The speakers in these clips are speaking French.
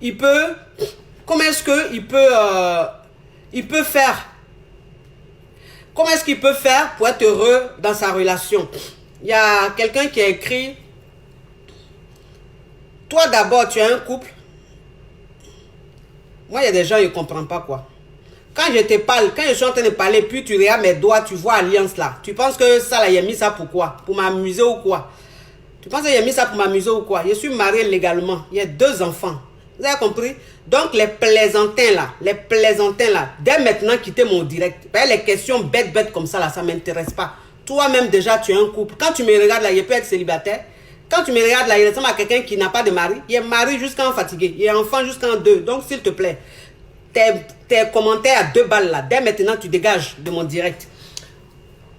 il peut, comment est-ce qu'il peut faire, comment est-ce qu'il peut faire pour être heureux dans sa relation? Il y a quelqu'un qui a écrit, toi d'abord, tu as un couple. Moi, il y a des gens, ils ne comprennent pas quoi. Quand je te parle, quand je suis en train de parler, puis tu regardes mes doigts, tu vois alliance là. Tu penses que ça, là, il a mis ça pour quoi? Pour m'amuser ou quoi? Tu penses qu'il a mis ça pour m'amuser ou quoi? Je suis marié légalement. Il y a 2 enfants. Vous avez compris? Donc, les plaisantins là, dès maintenant, quittez mon direct. Les questions bêtes comme ça là, ça ne m'intéresse pas. Toi-même, déjà, tu as un couple. Quand tu me regardes là, il peut être célibataire. Quand tu me regardes là, il ressemble à quelqu'un qui n'a pas de mari. Il est marié jusqu'en fatigué. Il est enfant jusqu'en 2. Donc, s'il te plaît, tes commentaires à 2 balles là, dès maintenant, tu dégages de mon direct.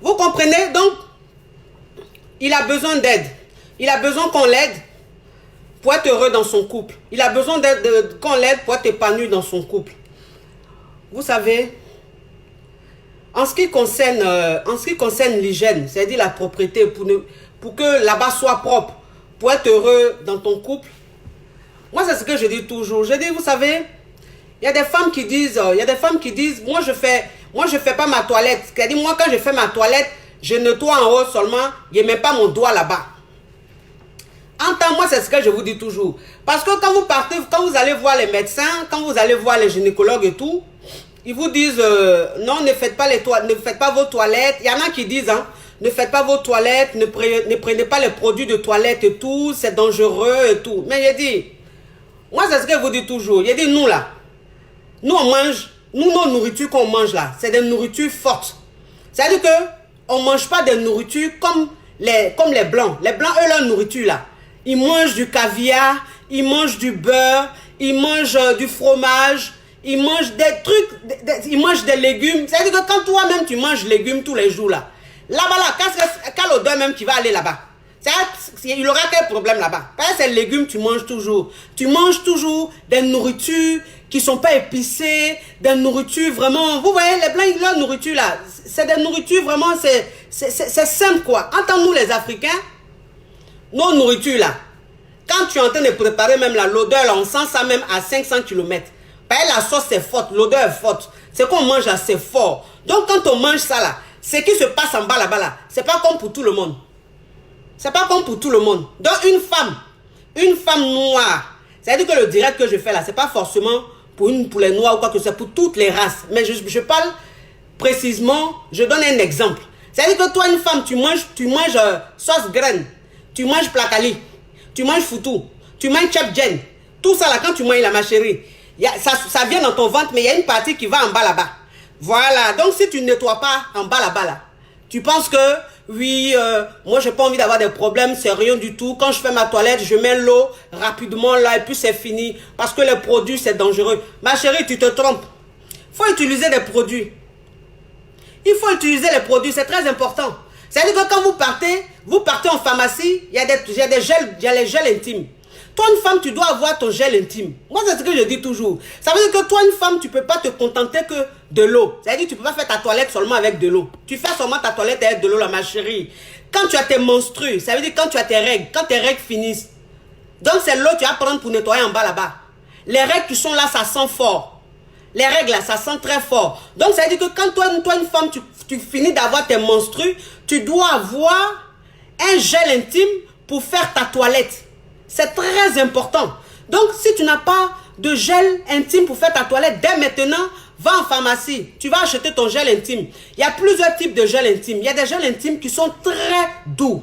Vous comprenez? Donc, il a besoin d'aide. Il a besoin qu'on l'aide pour être heureux dans son couple. Il a besoin qu'on l'aide pour être épanoui dans son couple. Vous savez, en ce qui concerne l'hygiène, c'est-à-dire la propreté, pour que là-bas soit propre, pour être heureux dans ton couple, moi c'est ce que je dis toujours. Je dis, vous savez, il y a des femmes qui disent, moi je fais pas ma toilette. C'est-à-dire, moi quand je fais ma toilette, je nettoie en haut seulement, je ne mets pas mon doigt là-bas. Entends-moi, c'est ce que je vous dis toujours. Parce que quand vous partez, quand vous allez voir les médecins, quand vous allez voir les gynécologues et tout, ils vous disent, non, ne faites pas vos toilettes. Il y en a qui disent, hein, ne faites pas vos toilettes, ne prenez pas les produits de toilette et tout, c'est dangereux et tout. Mais je dis, moi c'est ce que je vous dis toujours. Je dis, nous là, nous on mange, nos nourritures qu'on mange là, c'est des nourritures fortes. C'est-à-dire que on ne mange pas des nourritures comme les blancs. Les blancs, eux, leur nourriture là, ils mangent du caviar, ils mangent du beurre, ils mangent du fromage, ils mangent des trucs, ils mangent des légumes. C'est-à-dire que quand toi-même tu manges légumes tous les jours là, là-bas là, quelle odeur même qui va aller là-bas? Il aura quel problème là-bas? Parce que ces légumes, tu manges toujours. Tu manges toujours des nourritures qui ne sont pas épicées, des nourritures vraiment... Vous voyez, les blancs, leur nourriture là, c'est des nourritures vraiment, c'est simple quoi. Entends-nous les Africains, nos nourritures là, quand tu es en train de préparer même l'odeur là, on sent ça même à 500 km. Parce que la sauce c'est forte, l'odeur est forte. Ce qu'on mange là, c'est fort. Donc quand on mange ça là, ce qui se passe en bas là-bas là, c'est pas comme pour tout le monde. C'est pas comme pour tout le monde. Donc une femme noire, c'est-à-dire que le direct que je fais là, c'est pas forcément pour les noirs ou quoi que ce soit, pour toutes les races. Mais je parle précisément, je donne un exemple. C'est-à-dire que toi, une femme, tu manges sauce graine, tu manges placali, tu manges foutou, tu manges chapjen. Tout ça là, quand tu manges là, ma chérie, ça vient dans ton ventre, mais il y a une partie qui va en bas là-bas. Voilà, donc si tu ne nettoies pas en bas là-bas là, tu penses que oui, moi j'ai pas envie d'avoir des problèmes, c'est rien du tout. Quand je fais ma toilette, je mets l'eau rapidement là et puis c'est fini. Parce que les produits c'est dangereux. Ma chérie, tu te trompes. Il faut utiliser des produits. Il faut utiliser les produits, c'est très important. C'est-à-dire que quand vous partez en pharmacie, il y a les gels intimes. Toi, une femme, tu dois avoir ton gel intime. Moi, c'est ce que je dis toujours. Ça veut dire que toi, une femme, tu ne peux pas te contenter que de l'eau. C'est-à-dire que tu ne peux pas faire ta toilette seulement avec de l'eau. Tu fais seulement ta toilette avec de l'eau, là, ma chérie. Quand tu as tes menstrues, ça veut dire quand tu as tes règles, quand tes règles finissent. Donc, c'est l'eau que tu vas prendre pour nettoyer en bas, là-bas. Les règles qui sont là, ça sent fort. Les règles, là, ça sent très fort. Donc, ça veut dire que quand toi une femme, tu finis d'avoir tes menstrues, tu dois avoir un gel intime pour faire ta toilette. C'est très important. Donc, si tu n'as pas de gel intime pour faire ta toilette, dès maintenant, va en pharmacie. Tu vas acheter ton gel intime. Il y a plusieurs types de gel intime. Il y a des gels intimes qui sont très doux.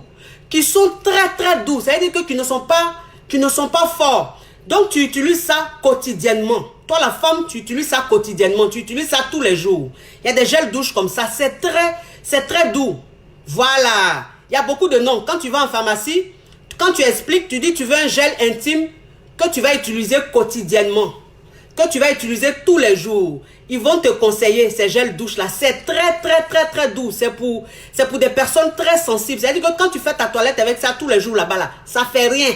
Qui sont très doux. C'est-à-dire que qui ne sont pas forts. Donc, tu utilises ça quotidiennement. Toi, la femme, tu utilises ça quotidiennement. Tu utilises ça tous les jours. Il y a des gels douches comme ça. C'est très doux. Voilà. Il y a beaucoup de noms. Quand tu vas en pharmacie, quand tu expliques, tu dis tu veux un gel intime que tu vas utiliser quotidiennement, que tu vas utiliser tous les jours. Ils vont te conseiller ces gels douches là. C'est très doux. C'est pour des personnes très sensibles. C'est-à-dire que quand tu fais ta toilette avec ça tous les jours là-bas là, ça fait rien.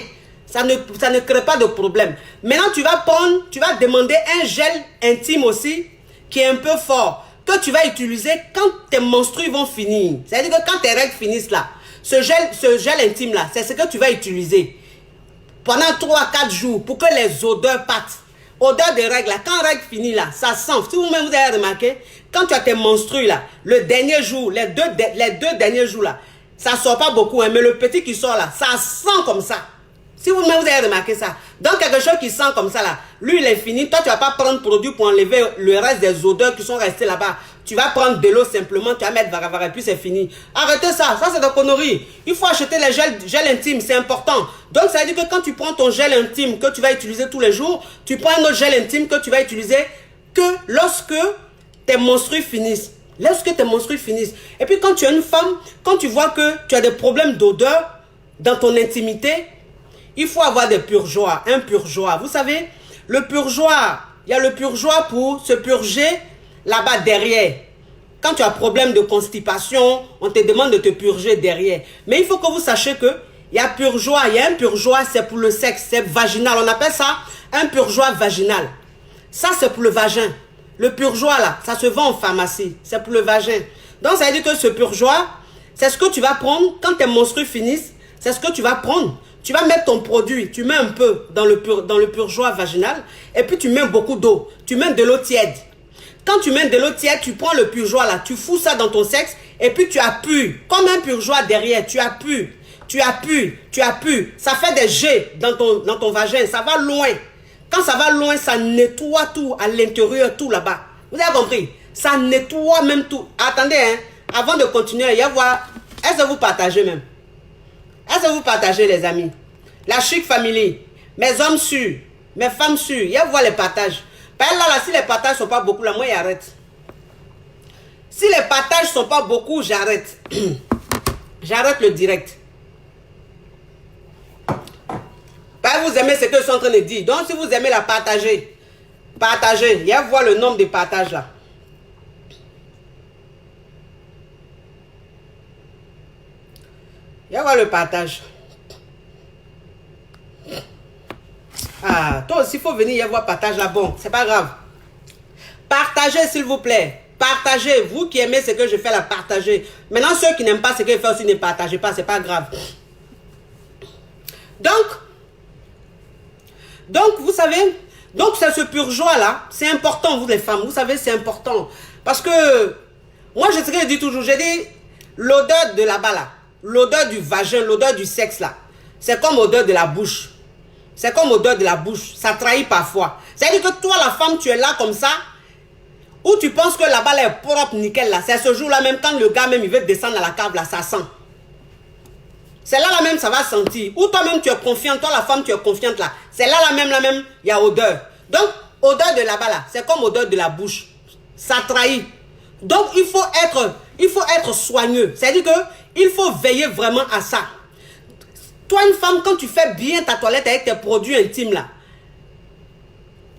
Ça ne crée pas de problème. Maintenant tu vas demander un gel intime aussi qui est un peu fort, que tu vas utiliser quand tes menstrues vont finir. C'est-à-dire que quand tes règles finissent là, ce gel intime là, c'est ce que tu vas utiliser pendant 3 à 4 jours pour que les odeurs partent. odeur de règles là, quand règle finit là, ça sent. Si vous-même vous avez remarqué, quand tu as tes menstrues là, le dernier jour, les deux derniers jours là, ça sort pas beaucoup, hein, mais le petit qui sort là, ça sent comme ça. Si vous-même vous avez remarqué ça. Donc quelque chose qui sent comme ça là, lui il est fini, toi tu vas pas prendre produit pour enlever le reste des odeurs qui sont restées là-bas. Tu vas prendre de l'eau simplement, tu vas mettre varavara et puis c'est fini. Arrêtez ça, ça c'est de conneries. Il faut acheter les gels intimes, c'est important. Donc ça veut dire que quand tu prends ton gel intime que tu vas utiliser tous les jours, tu prends un autre gel intime que tu vas utiliser que lorsque tes menstrues finissent. Lorsque tes menstrues finissent. Et puis quand tu es une femme, quand tu vois que tu as des problèmes d'odeur dans ton intimité, il faut avoir des purgeoirs, un purgeoir. Vous savez, le purgeoir, il y a le purgeoir pour se purger là-bas derrière. Quand tu as problème de constipation, on te demande de te purger derrière. Mais il faut que vous sachiez que il y a purgeoir, il y a un purgeoir, c'est pour le sexe, c'est vaginal. On appelle ça un purgeoir vaginal. Ça, c'est pour le vagin. Le purgeoir, là, ça se vend en pharmacie. C'est pour le vagin. Donc, ça veut dire que ce purgeoir, c'est ce que tu vas prendre quand tes menstrues finissent. C'est ce que tu vas prendre. Tu vas mettre ton produit, tu mets un peu dans le purgeoir vaginal et puis tu mets beaucoup d'eau. Tu mets de l'eau tiède. Quand tu mets de l'eau tiède, tu prends le purgeoir là, tu fous ça dans ton sexe et puis tu appuies. Comme un purgeoir derrière, tu appuies. Tu appuies, tu appuies. Ça fait des jets dans ton vagin, ça va loin. Quand ça va loin, ça nettoie tout à l'intérieur, tout là-bas. Vous avez compris? Ça nettoie même tout. Attendez, hein, avant de continuer, il y a voir. Est-ce que vous partagez même? Est-ce que vous partagez, les amis? La Chic Family, mes hommes sûrs, mes femmes sûres, il y a voir les partages. Par là, si les partages ne sont pas beaucoup, là, moi, j'arrête. Si les partages ne sont pas beaucoup, j'arrête. J'arrête le direct. Vous aimez ce que je suis en train de dire. Donc, si vous aimez la partager, partagez. Il y a voir le nombre de partages là. Il y a voir le partage. Ah, toi aussi, il faut venir y avoir partage là. Bon, c'est pas grave. Partagez, s'il vous plaît. Partagez. Vous qui aimez ce que je fais, la partagez. Maintenant, ceux qui n'aiment pas ce que je fais aussi, ne partagez pas. C'est pas grave. Donc, vous savez, donc c'est ce purgeoir là, c'est important, vous les femmes, vous savez, c'est important. Parce que, moi, je te dis toujours, j'ai dit, l'odeur de là-bas là, l'odeur du vagin, l'odeur du sexe là, c'est comme l'odeur de la bouche. C'est comme l'odeur de la bouche, ça trahit parfois. C'est-à-dire que toi, la femme, tu es là comme ça, où tu penses que là-bas là est propre, nickel là, c'est ce jour-là même, quand le gars même, il veut descendre à la cave là, ça sent. C'est là même, ça va sentir. Ou toi-même, tu es confiante. Toi, la femme, tu es confiante là. C'est là même, il y a odeur. Donc, odeur de là-bas là, c'est comme odeur de la bouche. Ça trahit. Donc, il faut être soigneux. C'est-à-dire qu'il faut veiller vraiment à ça. Toi, une femme, quand tu fais bien ta toilette avec tes produits intimes là,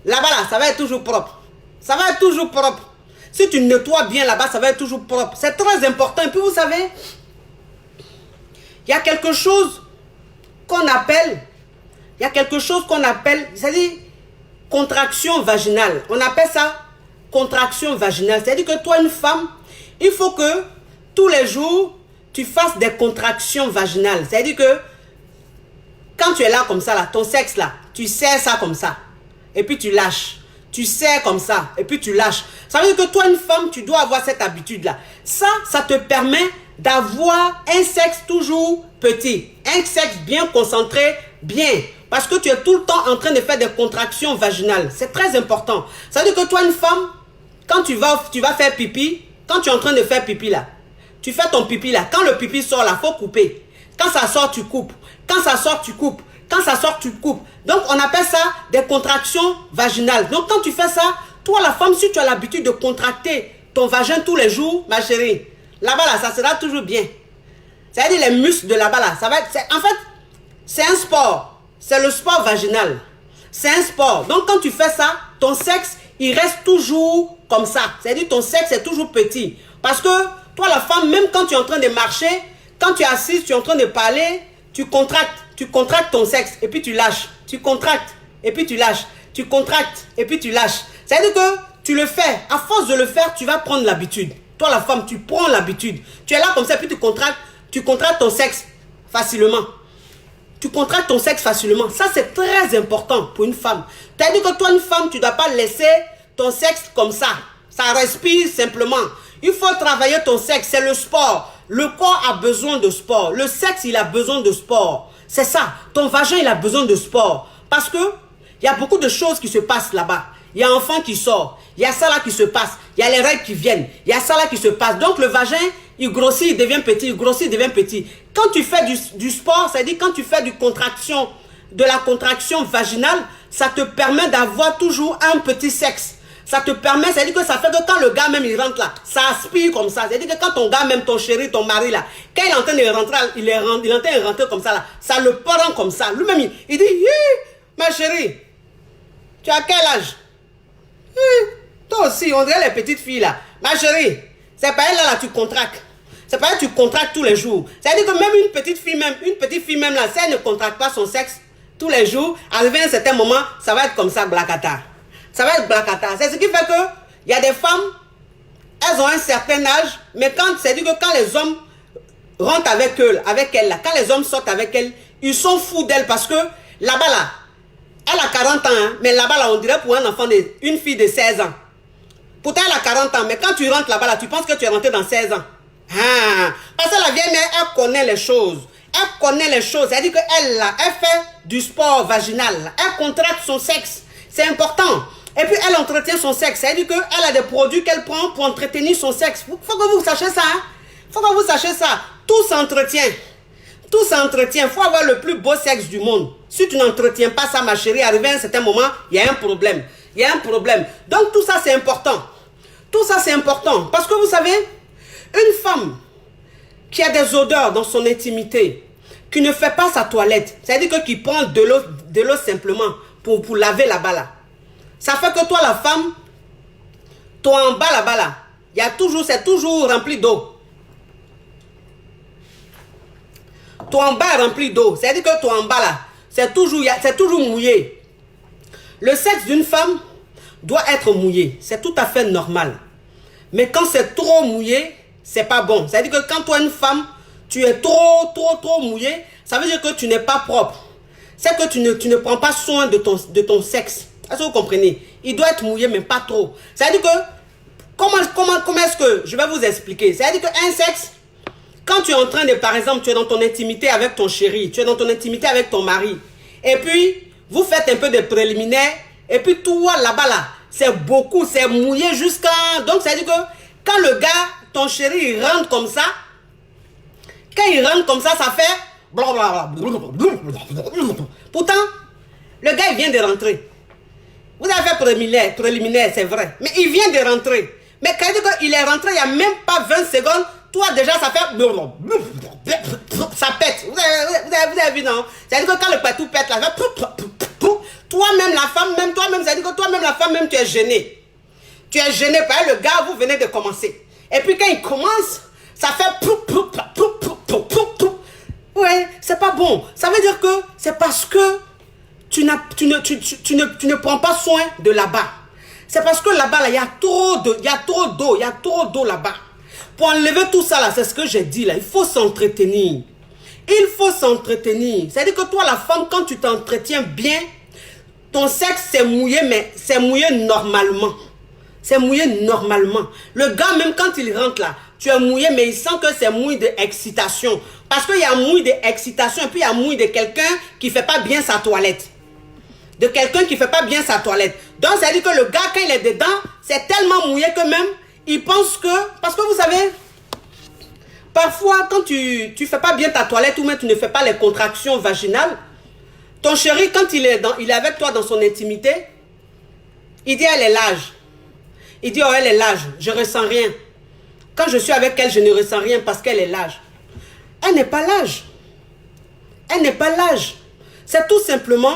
là-bas là, ça va être toujours propre. Ça va être toujours propre. Si tu nettoies bien là-bas, ça va être toujours propre. C'est très important. Et puis, vous savez, il y a quelque chose qu'on appelle, c'est-à-dire contraction vaginale. On appelle ça contraction vaginale. C'est-à-dire que toi, une femme, il faut que tous les jours, tu fasses des contractions vaginales. C'est-à-dire que quand tu es là comme ça, là, ton sexe là, tu serres ça comme ça. Et puis tu lâches. Tu serres comme ça. Et puis tu lâches. Ça veut dire que toi, une femme, tu dois avoir cette habitude-là. Ça te permet d'avoir un sexe toujours petit, un sexe bien concentré, bien, parce que tu es tout le temps en train de faire des contractions vaginales. C'est très important. Ça veut dire que toi, une femme, quand tu vas faire pipi, quand tu es en train de faire pipi là, tu fais ton pipi là, quand le pipi sort là, faut couper. Quand ça sort, tu coupes. Quand ça sort, tu coupes. Quand ça sort, tu coupes. Donc, on appelle ça des contractions vaginales. Donc, quand tu fais ça, toi, la femme, si tu as l'habitude de contracter ton vagin tous les jours, ma chérie, là-bas, là, ça sera toujours bien. C'est-à-dire les muscles de là-bas, là, ça va être... En fait, c'est un sport. C'est le sport vaginal. C'est un sport. Donc, quand tu fais ça, ton sexe, il reste toujours comme ça. C'est-à-dire ton sexe est toujours petit. Parce que toi, la femme, même quand tu es en train de marcher, quand tu es assise, tu es en train de parler, tu contractes ton sexe et puis tu lâches. Tu contractes et puis tu lâches. Tu contractes et puis tu lâches. C'est-à-dire que tu le fais. À force de le faire, tu vas prendre l'habitude. Toi, la femme, tu prends l'habitude. Tu es là comme ça, puis tu contractes ton sexe facilement. tu contractes ton sexe facilement. Ça, c'est très important pour une femme. C'est-à-dire que toi, une femme, tu ne dois pas laisser ton sexe comme ça. Ça respire simplement. Il faut travailler ton sexe, c'est le sport. Le corps a besoin de sport. Le sexe, il a besoin de sport. C'est ça. Ton vagin, il a besoin de sport. Parce que il y a beaucoup de choses qui se passent là-bas. Il y a un enfant qui sort. Il y a ça là qui se passe. Il y a les règles qui viennent. Il y a ça là qui se passe. Donc le vagin, il grossit, il devient petit. Il grossit, il devient petit. Quand tu fais du sport, c'est-à-dire quand tu fais de la contraction vaginale, ça te permet d'avoir toujours un petit sexe. Ça te permet, c'est-à-dire que ça fait que quand le gars même il rentre là, ça aspire comme ça. C'est-à-dire que quand ton gars même, ton chéri, ton mari là, quand il est en train de rentrer, il est en train de rentrer comme ça là, ça le prend comme ça. Lui-même, il dit, ma chérie, tu as quel âge? Toi aussi, on dirait les petites filles là. Ma chérie, c'est pas elle là, tu contractes. C'est pas elle, tu contractes tous les jours. C'est-à-dire que même une petite fille même là, si elle ne contracte pas son sexe tous les jours, arrivé à un certain moment, ça va être comme ça, blacata. Ça va être blacata. C'est ce qui fait que il y a des femmes, elles ont un certain âge, mais c'est-à-dire que quand les hommes rentrent avec elles là, quand les hommes sortent avec elles, ils sont fous d'elles parce que là-bas là, elle a 40 ans, hein, mais là-bas là, on dirait pour un enfant, une fille de 16 ans. Pourtant, elle a 40 ans, mais quand tu rentres là-bas là, tu penses que tu es rentré dans 16 ans. Ah, parce que la vieille mère, elle connaît les choses. Elle connaît les choses. C'est-à-dire qu'elle là, elle fait du sport vaginal. Elle contracte son sexe. C'est important. Et puis, elle entretient son sexe. C'est-à-dire qu'elle a des produits qu'elle prend pour entretenir son sexe. Il faut que vous sachiez ça. Hein? Il faut que vous sachiez ça. Tout s'entretient. Tout s'entretient. Il faut avoir le plus beau sexe du monde. Si tu n'entretiens pas ça, ma chérie, arrivé à un certain moment, il y a un problème. Il y a un problème. Donc, tout ça, c'est important. Tout ça, c'est important. Parce que vous savez, une femme qui a des odeurs dans son intimité, qui ne fait pas sa toilette, c'est-à-dire qui prend de l'eau simplement pour laver là-bas là. Ça fait que toi, la femme, toi en bas là-bas là, c'est toujours rempli d'eau. Toi en bas est rempli d'eau. C'est-à-dire que toi en bas là, c'est toujours mouillé. Le sexe d'une femme doit être mouillé. C'est tout à fait normal. Mais quand c'est trop mouillé, c'est pas bon. C'est-à-dire que quand toi, une femme, tu es trop mouillé, ça veut dire que tu n'es pas propre. C'est que tu ne prends pas soin de ton sexe. Est-ce que vous comprenez? Il doit être mouillé, mais pas trop. C'est-à-dire que, comment est-ce que, je vais vous expliquer. C'est-à-dire qu'un sexe, quand tu es en train de, par exemple, tu es dans ton intimité avec ton chéri, tu es dans ton intimité avec ton mari, et puis, vous faites un peu de préliminaires, et puis toi, là-bas, là, c'est beaucoup, c'est mouillé jusqu'à... Donc, c'est-à-dire que, quand le gars, ton chéri, il rentre comme ça, quand il rentre comme ça fait... Blablabla. Pourtant, le gars, il vient de rentrer. Vous avez fait préliminaire, c'est vrai. Mais il vient de rentrer. Mais quand il est rentré, il n'y a même pas 20 secondes, toi, déjà, ça fait... Ça pète. Vous avez vu, non? C'est-à-dire que quand le patou pète, là, toi-même, la femme, même toi-même, c'est-à-dire que toi-même, la femme, même, tu es gêné. Tu es gêné par le gars, vous venez de commencer. Et puis quand il commence, ça fait... Ouais, c'est pas bon. Ça veut dire que c'est parce que tu ne prends pas soin de là-bas. C'est parce que là-bas, il y a trop d'eau là-bas. Pour enlever tout ça, là, c'est ce que j'ai dit, là. Il faut s'entretenir. Il faut s'entretenir. C'est-à-dire que toi, la femme, quand tu t'entretiens bien, ton sexe, c'est mouillé, mais c'est mouillé normalement. C'est mouillé normalement. Le gars, même quand il rentre là, tu es mouillé, mais il sent que c'est mouillé d'excitation. Parce qu'il y a mouillé d'excitation, et puis il y a mouillé de quelqu'un qui ne fait pas bien sa toilette. De quelqu'un qui ne fait pas bien sa toilette. Donc, ça veut dire que le gars, quand il est dedans, c'est tellement mouillé que même, il pense que... Parce que vous savez, parfois, quand tu ne fais pas bien ta toilette, ou même tu ne fais pas les contractions vaginales, ton chéri, quand il est avec toi dans son intimité, il dit, elle est lâche. Il dit, oh, elle est lâche, je ne ressens rien. Quand je suis avec elle, je ne ressens rien parce qu'elle est lâche. Elle n'est pas lâche. Elle n'est pas lâche. C'est tout simplement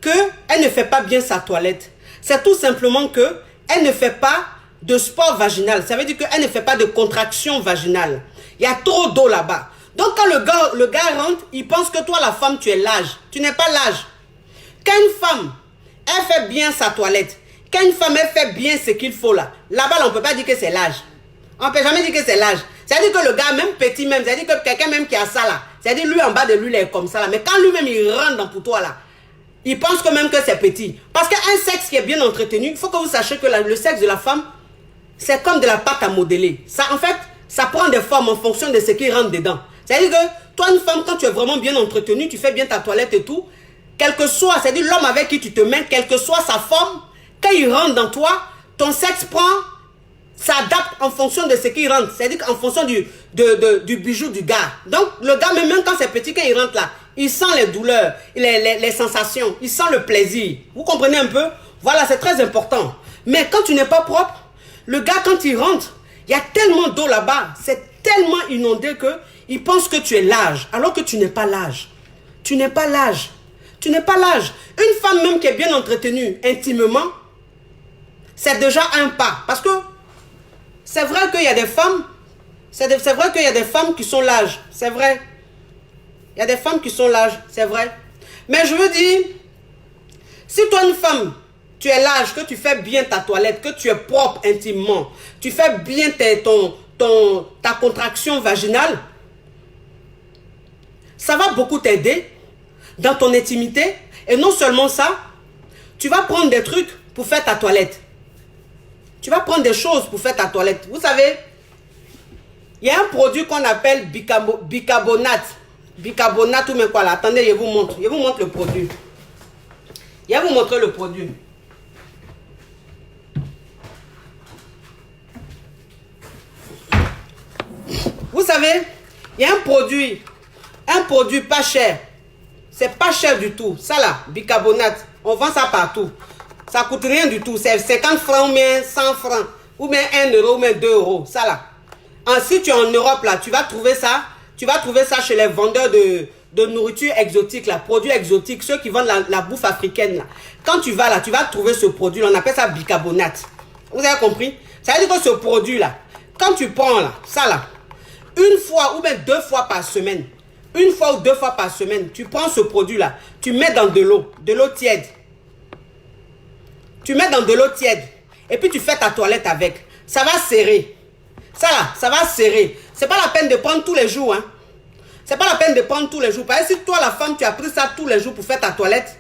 qu'elle ne fait pas bien sa toilette. C'est tout simplement qu'elle ne fait pas de sport vaginal. Ça veut dire qu'elle ne fait pas de contraction vaginale. Il y a trop d'eau là-bas. Donc quand le gars rentre, il pense que toi, la femme, tu es lâche. Tu n'es pas lâche. Quand une femme, elle fait bien sa toilette, quand une femme, elle fait bien ce qu'il faut là, là-bas, on ne peut pas dire que c'est l'âge. On ne peut jamais dire que c'est l'âge. C'est-à-dire que le gars, même petit même, c'est-à-dire que quelqu'un même qui a ça là, C'est-à-dire, lui, en bas de lui, il est comme ça, là. Mais quand lui-même, il rentre dans pour toi, là, il pense que même que c'est petit. Parce qu'un sexe qui est bien entretenu, il faut que vous sachiez que le sexe de la femme, c'est comme de la pâte à modeler. Ça, en fait, ça prend des formes en fonction de ce qui rentre dedans. C'est-à-dire que toi, une femme, quand tu es vraiment bien entretenue, tu fais bien ta toilette et tout, quel que soit, c'est-à-dire l'homme avec qui tu te mets, quelle que soit sa forme, quand il rentre dans toi, ton sexe s'adapte en fonction de ce qui rentre. C'est-à-dire qu'en fonction du bijou du gars. Donc, le gars, même quand c'est petit, quand il rentre là, il sent les douleurs, les sensations, il sent le plaisir. Vous comprenez un peu? Voilà, c'est très important. Mais quand tu n'es pas propre, le gars, quand il rentre, il y a tellement d'eau là-bas, c'est tellement inondé qu'il pense que tu es l'âge, alors que tu n'es pas l'âge. Tu n'es pas l'âge. Tu n'es pas l'âge. Une femme même qui est bien entretenue intimement, c'est déjà un pas. Parce que c'est vrai qu'il y a des femmes, c'est vrai qu'il y a des femmes qui sont l'âge. C'est vrai. Il y a des femmes qui sont l'âge, c'est vrai. Mais je veux dire, si toi une femme, tu es l'âge, que tu fais bien ta toilette, que tu es propre intimement, tu fais bien ta contraction vaginale, ça va beaucoup t'aider dans ton intimité. Et non seulement ça, tu vas prendre des trucs pour faire ta toilette. Tu vas prendre des choses pour faire ta toilette. Vous savez, il y a un produit qu'on appelle bicarbonate. Bicarbonate ou même quoi là. Attendez, je vous montre. Je vous montre le produit. Je vais vous montrer le produit. Vous savez, il y a un produit pas cher. C'est pas cher du tout. Ça là, bicarbonate, on vend ça partout. Ça coûte rien du tout. C'est 50 francs ou bien 100 francs. Ou bien 1 euro ou bien 2 euros. Ça là. Ensuite, tu es en Europe là, tu vas trouver ça. Tu vas trouver ça chez les vendeurs de nourriture exotique là, produits exotiques, ceux qui vendent la bouffe africaine là. Quand tu vas là, tu vas trouver ce produit là, on appelle ça bicarbonate. Vous avez compris? Ça veut dire que ce produit là, quand tu prends là, ça là, une fois ou bien 2 fois par semaine, une fois ou 2 fois par semaine, tu prends ce produit là, tu mets dans de l'eau tiède. Tu mets dans de l'eau tiède et puis tu fais ta toilette avec. Ça va serrer. Ça là, ça va serrer. C'est pas la peine de prendre tous les jours. Hein. C'est pas la peine de prendre tous les jours. Parce que si toi, la femme, tu as pris ça tous les jours pour faire ta toilette,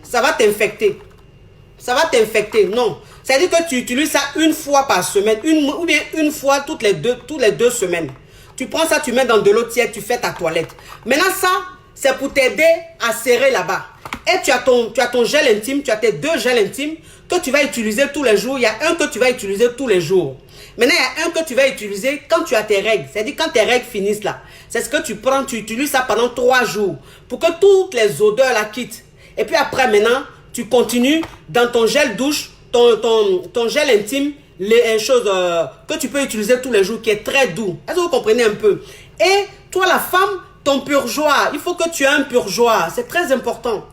ça va t'infecter. Ça va t'infecter. Non. C'est-à-dire que tu utilises ça une fois par semaine. Ou bien une fois toutes les deux semaines. Tu prends ça, tu mets dans de l'eau tiède, tu fais ta toilette. Maintenant, ça, c'est pour t'aider à serrer là-bas. Et tu as ton gel intime, tu as tes 2 gels intimes que tu vas utiliser tous les jours. Il y a un que tu vas utiliser tous les jours. Maintenant, il y a un que tu vas utiliser quand tu as tes règles. C'est-à-dire quand tes règles finissent là. C'est ce que tu prends, tu utilises ça pendant 3 jours. Pour que toutes les odeurs la quittent. Et puis après, maintenant, tu continues dans ton gel douche, ton gel intime, les choses que tu peux utiliser tous les jours, qui est très doux. Est-ce que vous comprenez un peu? Et toi, la femme, ton purgeoir, il faut que tu aies un purgeoir. C'est très important.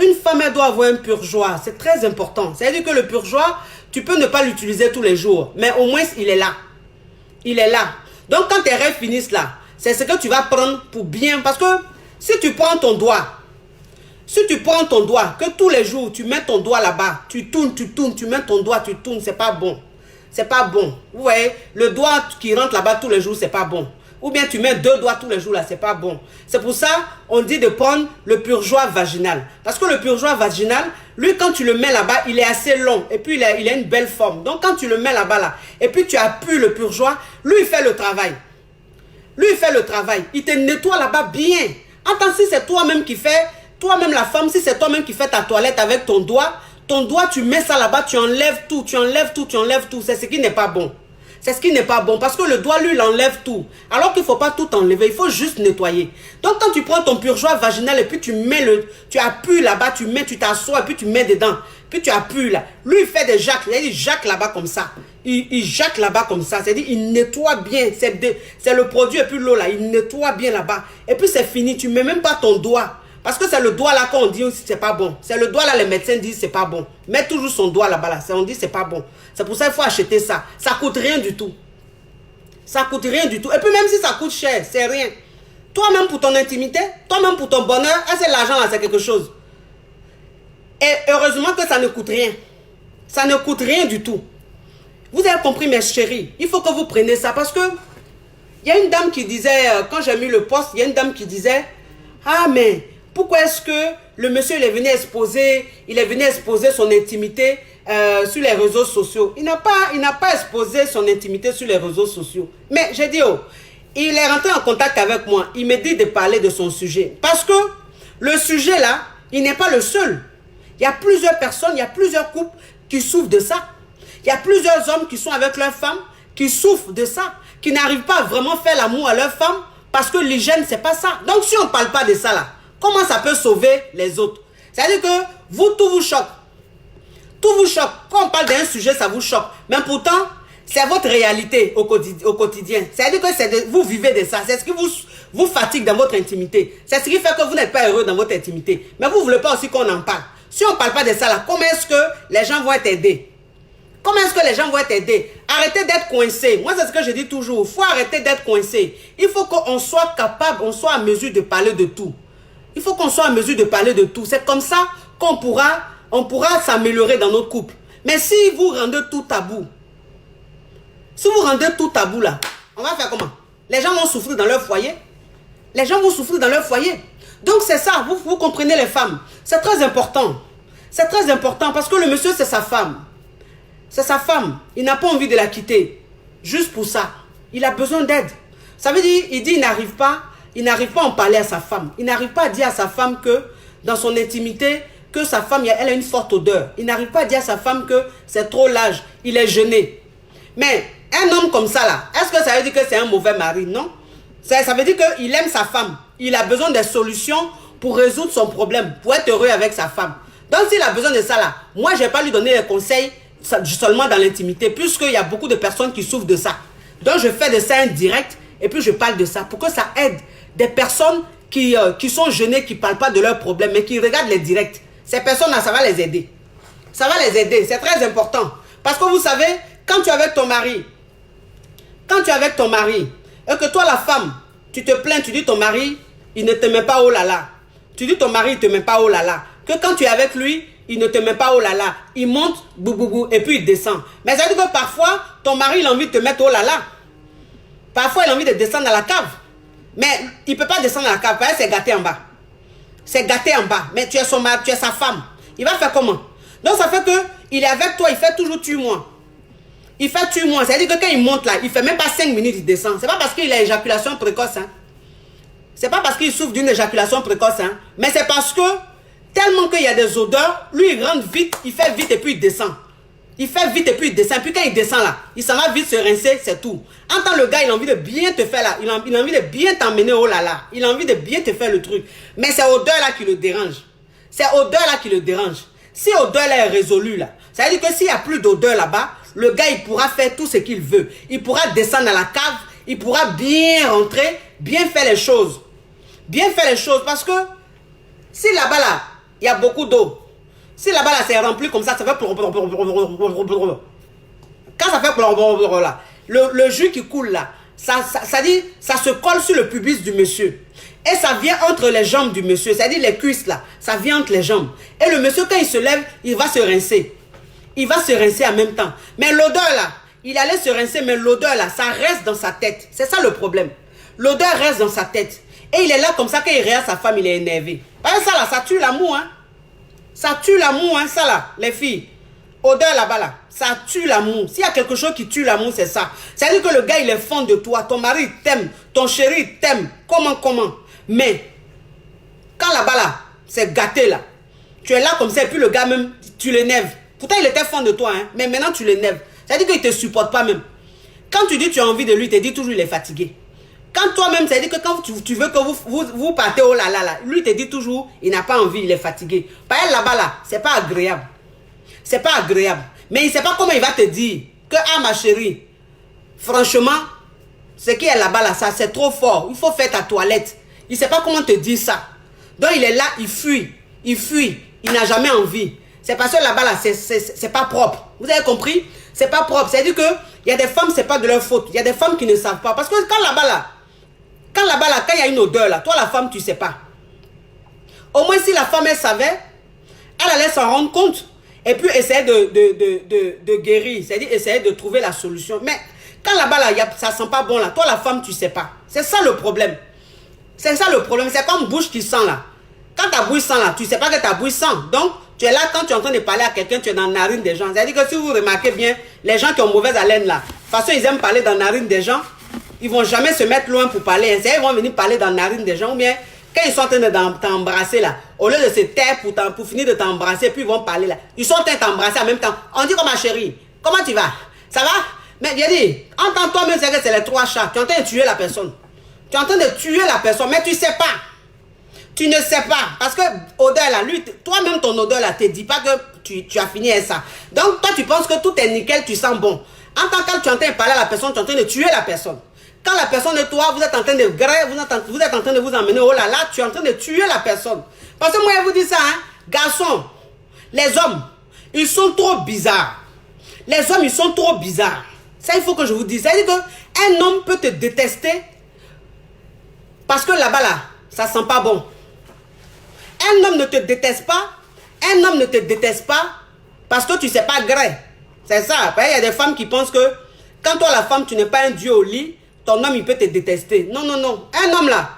Une femme, elle doit avoir un purgeoir. C'est très important. C'est-à-dire que le purgeoir, tu peux ne pas l'utiliser tous les jours. Mais au moins, il est là. Il est là. Donc, quand tes règles finissent là, c'est ce que tu vas prendre pour bien. Parce que si tu prends ton doigt, que tous les jours, tu mets ton doigt là-bas, tu tournes, tu mets ton doigt, tu tournes, c'est pas bon. C'est pas bon. Vous voyez, le doigt qui rentre là-bas tous les jours, c'est pas bon. Ou bien tu mets 2 doigts tous les jours là, c'est pas bon. C'est pour ça, on dit de prendre le purgeoir vaginal. Parce que le purgeoir vaginal, lui, quand tu le mets là-bas, il est assez long. Et puis, il a une belle forme. Donc, quand tu le mets là-bas, là, et puis tu appuies le purgeoir, lui, il fait le travail. Lui, il fait le travail. Il te nettoie là-bas bien. Attends, si c'est toi-même qui fais, toi-même la femme, si c'est toi-même qui fais ta toilette avec ton doigt, tu mets ça là-bas, tu enlèves tout. C'est ce qui n'est pas bon. C'est ce qui n'est pas bon. Parce que le doigt, lui, il enlève tout. Alors qu'il ne faut pas tout enlever. Il faut juste nettoyer. Donc, quand tu prends ton purgeoir vaginal et puis tu appuies là-bas, tu t'assois et puis tu mets dedans. Puis tu appuies là. Lui, il fait des jacques. Il jacque là-bas comme ça. Il jacque là-bas comme ça. C'est-à-dire, il nettoie bien. C'est le produit et puis l'eau là. Il nettoie bien là-bas. Et puis, c'est fini. Tu ne mets même pas ton doigt. Parce que c'est le doigt là qu'on dit aussi c'est pas bon. C'est le doigt là, les médecins disent c'est pas bon. Mets toujours son doigt là-bas là. On dit c'est pas bon. C'est pour ça qu'il faut acheter ça. Ça coûte rien du tout. Ça coûte rien du tout. Et puis même si ça coûte cher, c'est rien. Toi-même pour ton intimité, toi-même pour ton bonheur, c'est l'argent là, c'est quelque chose. Et heureusement que ça ne coûte rien. Ça ne coûte rien du tout. Vous avez compris mes chéris. Il faut que vous preniez ça parce que Il y a une dame qui disait, quand j'ai mis le post, il y a une dame qui disait, ah mais pourquoi est-ce que le monsieur il est venu exposer son intimité sur les réseaux sociaux? Il n'a pas exposé son intimité sur les réseaux sociaux. Mais j'ai dit, oh, il est rentré en contact avec moi. Il me dit de parler de son sujet. Parce que le sujet là, il n'est pas le seul. Il y a plusieurs personnes, il y a plusieurs couples qui souffrent de ça. Il y a plusieurs hommes qui sont avec leurs femmes, qui souffrent de ça, qui n'arrivent pas à vraiment faire l'amour à leurs femmes parce que l'hygiène, c'est pas ça. Donc si on ne parle pas de ça là, comment ça peut sauver les autres? C'est-à-dire que vous, tout vous choque. Tout vous choque. Quand on parle d'un sujet, ça vous choque. Mais pourtant, c'est votre réalité au quotidien. C'est-à-dire que vous vivez de ça. C'est ce qui vous fatigue dans votre intimité. C'est ce qui fait que vous n'êtes pas heureux dans votre intimité. Mais vous ne voulez pas aussi qu'on en parle. Si on ne parle pas de ça là, comment est-ce que les gens vont être aidés? Comment est-ce que les gens vont être aidés? Arrêtez d'être coincés. Moi, c'est ce que je dis toujours. Il faut arrêter d'être coincés. Il faut qu'on soit capable, on soit en mesure de parler de tout. Il faut qu'on soit en mesure de parler de tout. C'est comme ça qu'on pourra s'améliorer dans notre couple. Mais si vous rendez tout tabou, là, on va faire comment? Les gens vont souffrir dans leur foyer. Les gens vont souffrir dans leur foyer. Donc c'est ça, vous comprenez les femmes. C'est très important. C'est très important parce que le monsieur, c'est sa femme. C'est sa femme. Il n'a pas envie de la quitter. Juste pour ça. Il a besoin d'aide. Ça veut dire, il n'arrive pas à en parler à sa femme. Il n'arrive pas à dire à sa femme que, dans son intimité, que sa femme, elle a une forte odeur. Il n'arrive pas à dire à sa femme que c'est trop l'âge. Il est gêné. Mais un homme comme ça, là, est-ce que ça veut dire que c'est un mauvais mari? Non. Ça veut dire qu'il aime sa femme. Il a besoin de solutions pour résoudre son problème, pour être heureux avec sa femme. Donc, s'il a besoin de ça, là, moi, je ne vais pas lui donner les conseils seulement dans l'intimité, puisqu'il y a beaucoup de personnes qui souffrent de ça. Donc, je fais de ça un direct, et puis je parle de ça, pour que ça aide des personnes qui sont gênées, qui ne parlent pas de leurs problèmes, mais qui regardent les directs. Ces personnes-là, ça va les aider. Ça va les aider, c'est très important. Parce que vous savez, quand tu es avec ton mari, et que toi, la femme, tu te plains, tu dis ton mari, il ne te met pas oh là là. Tu dis ton mari, il ne te met pas oh là là. Que quand tu es avec lui, il ne te met pas oh là là. Il monte, bou bou bou, et puis il descend. Mais ça veut dire que parfois, ton mari, il a envie de te mettre oh là là. Parfois, il a envie de descendre dans la cave. Mais il ne peut pas descendre dans la cave, parce que c'est gâté en bas. C'est gâté en bas. Mais tu es son mari, tu es sa femme. Il va faire comment? Donc ça fait que il est avec toi, il fait toujours tue-moi. Il fait tue-moi. C'est-à-dire que quand il monte là, il ne fait même pas 5 minutes, il descend. C'est pas parce qu'il a éjaculation précoce. Hein. C'est pas parce qu'il souffre d'une éjaculation précoce. Hein. Mais c'est parce que tellement qu'il y a des odeurs, lui il rentre vite, il fait vite et puis il descend. Il fait vite et puis il descend. Puis quand il descend là, il s'en va vite se rincer, c'est tout. En tant le gars, il a envie de bien te faire là. Il a envie de bien t'emmener oh là là. Il a envie de bien te faire le truc. Mais c'est odeur là qui le dérange. C'est odeur là qui le dérange. Si odeur là est résolue là, ça veut dire que s'il n'y a plus d'odeur là-bas, le gars il pourra faire tout ce qu'il veut. Il pourra descendre dans la cave, il pourra bien rentrer, bien faire les choses. Bien faire les choses parce que si là-bas là, il y a beaucoup d'eau. Si là-bas là c'est rempli comme ça fait quand ça fait là, le jus qui coule là, ça se colle sur le pubis du monsieur. Et ça vient entre les jambes du monsieur, c'est-à-dire les cuisses là, ça vient entre les jambes. Et le monsieur quand il se lève, il va se rincer. Il va se rincer en même temps. Mais l'odeur là, il allait se rincer, mais l'odeur là, ça reste dans sa tête. C'est ça le problème. L'odeur reste dans sa tête. Et il est là comme ça, quand il regarde sa femme, il est énervé. Parce que ça là, ça tue l'amour, hein. Ça tue l'amour, hein, ça là, les filles. Odeur là-bas là, ça tue l'amour. S'il y a quelque chose qui tue l'amour, c'est ça. C'est-à-dire que le gars, il est fond de toi. Ton mari t'aime, ton chéri t'aime. Comment? Mais, quand là-bas là, c'est gâté là. Tu es là comme ça, et puis le gars même, tu l'énerves. Pourtant, il était fond de toi, hein, mais maintenant tu l'énerves. C'est-à-dire qu'il ne te supporte pas même. Quand tu dis tu as envie de lui, il te dit toujours il est fatigué. Quand toi-même, c'est-à-dire que quand tu veux que vous partez oh là là là, lui il te dit toujours il n'a pas envie, il est fatigué. Par elle là-bas là, c'est pas agréable. C'est pas agréable. Mais il ne sait pas comment il va te dire que ah ma chérie, franchement, ce qui est là-bas là, ça c'est trop fort. Il faut faire ta toilette. Il ne sait pas comment te dire ça. Donc il est là, il fuit. Il n'a jamais envie. C'est parce que là-bas là, c'est pas propre. Vous avez compris? C'est pas propre. C'est-à-dire que il y a des femmes, c'est pas de leur faute. Il y a des femmes qui ne savent pas. Parce que quand là-bas là, quand il y a une odeur là, toi la femme, tu sais pas. Au moins si la femme, elle savait, elle allait s'en rendre compte. Et puis essayer de guérir. C'est-à-dire essayer de trouver la solution. Mais Quand là-bas, là, ça sent pas bon, là, toi, la femme, tu sais pas. C'est ça le problème. C'est ça le problème. C'est comme bouche qui sent, là. Quand ta bouche sent, là, tu sais pas que ta bouche sent. Donc, tu es là, quand tu es en train de parler à quelqu'un, tu es dans la narine des gens. C'est-à-dire que si vous remarquez bien, les gens qui ont mauvaise haleine, là, de toute façon, ils aiment parler dans la narine des gens. Ils vont jamais se mettre loin pour parler. Ils vont venir parler dans la narine des gens. Ou bien, quand ils sont en train de t'embrasser, là, au lieu de se taire pour finir de t'embrasser, puis ils vont parler, là. Ils sont en train de t'embrasser en même temps. On dit comme ma chérie, comment tu vas? Ça va? Mais j'ai dit, entends toi-même, c'est que c'est les trois chats. Tu es en train de tuer la personne. Tu es en train de tuer la personne, mais tu sais pas. Tu ne sais pas. Parce que odeur là, lui, toi-même ton odeur là, te dit pas que tu as fini avec ça. Donc toi, tu penses que tout est nickel, tu sens bon. En tant que tu es en train de parler à la personne, tu es en train de tuer la personne. Quand la personne et toi, vous êtes en train de grève, vous êtes en train de vous emmener, oh là là, tu es en train de tuer la personne. Parce que moi, je vous dis ça, hein, garçons, les hommes, ils sont trop bizarres. Les hommes, ils sont trop bizarres. Ça, il faut que je vous dise. C'est-à-dire qu'un homme peut te détester parce que là-bas, là, ça sent pas bon. Un homme ne te déteste pas. Un homme ne te déteste pas parce que tu sais pas gré. C'est ça. Il y a des femmes qui pensent que quand toi, la femme, tu n'es pas un dieu au lit, ton homme, il peut te détester. Non, non, non. Un homme, là,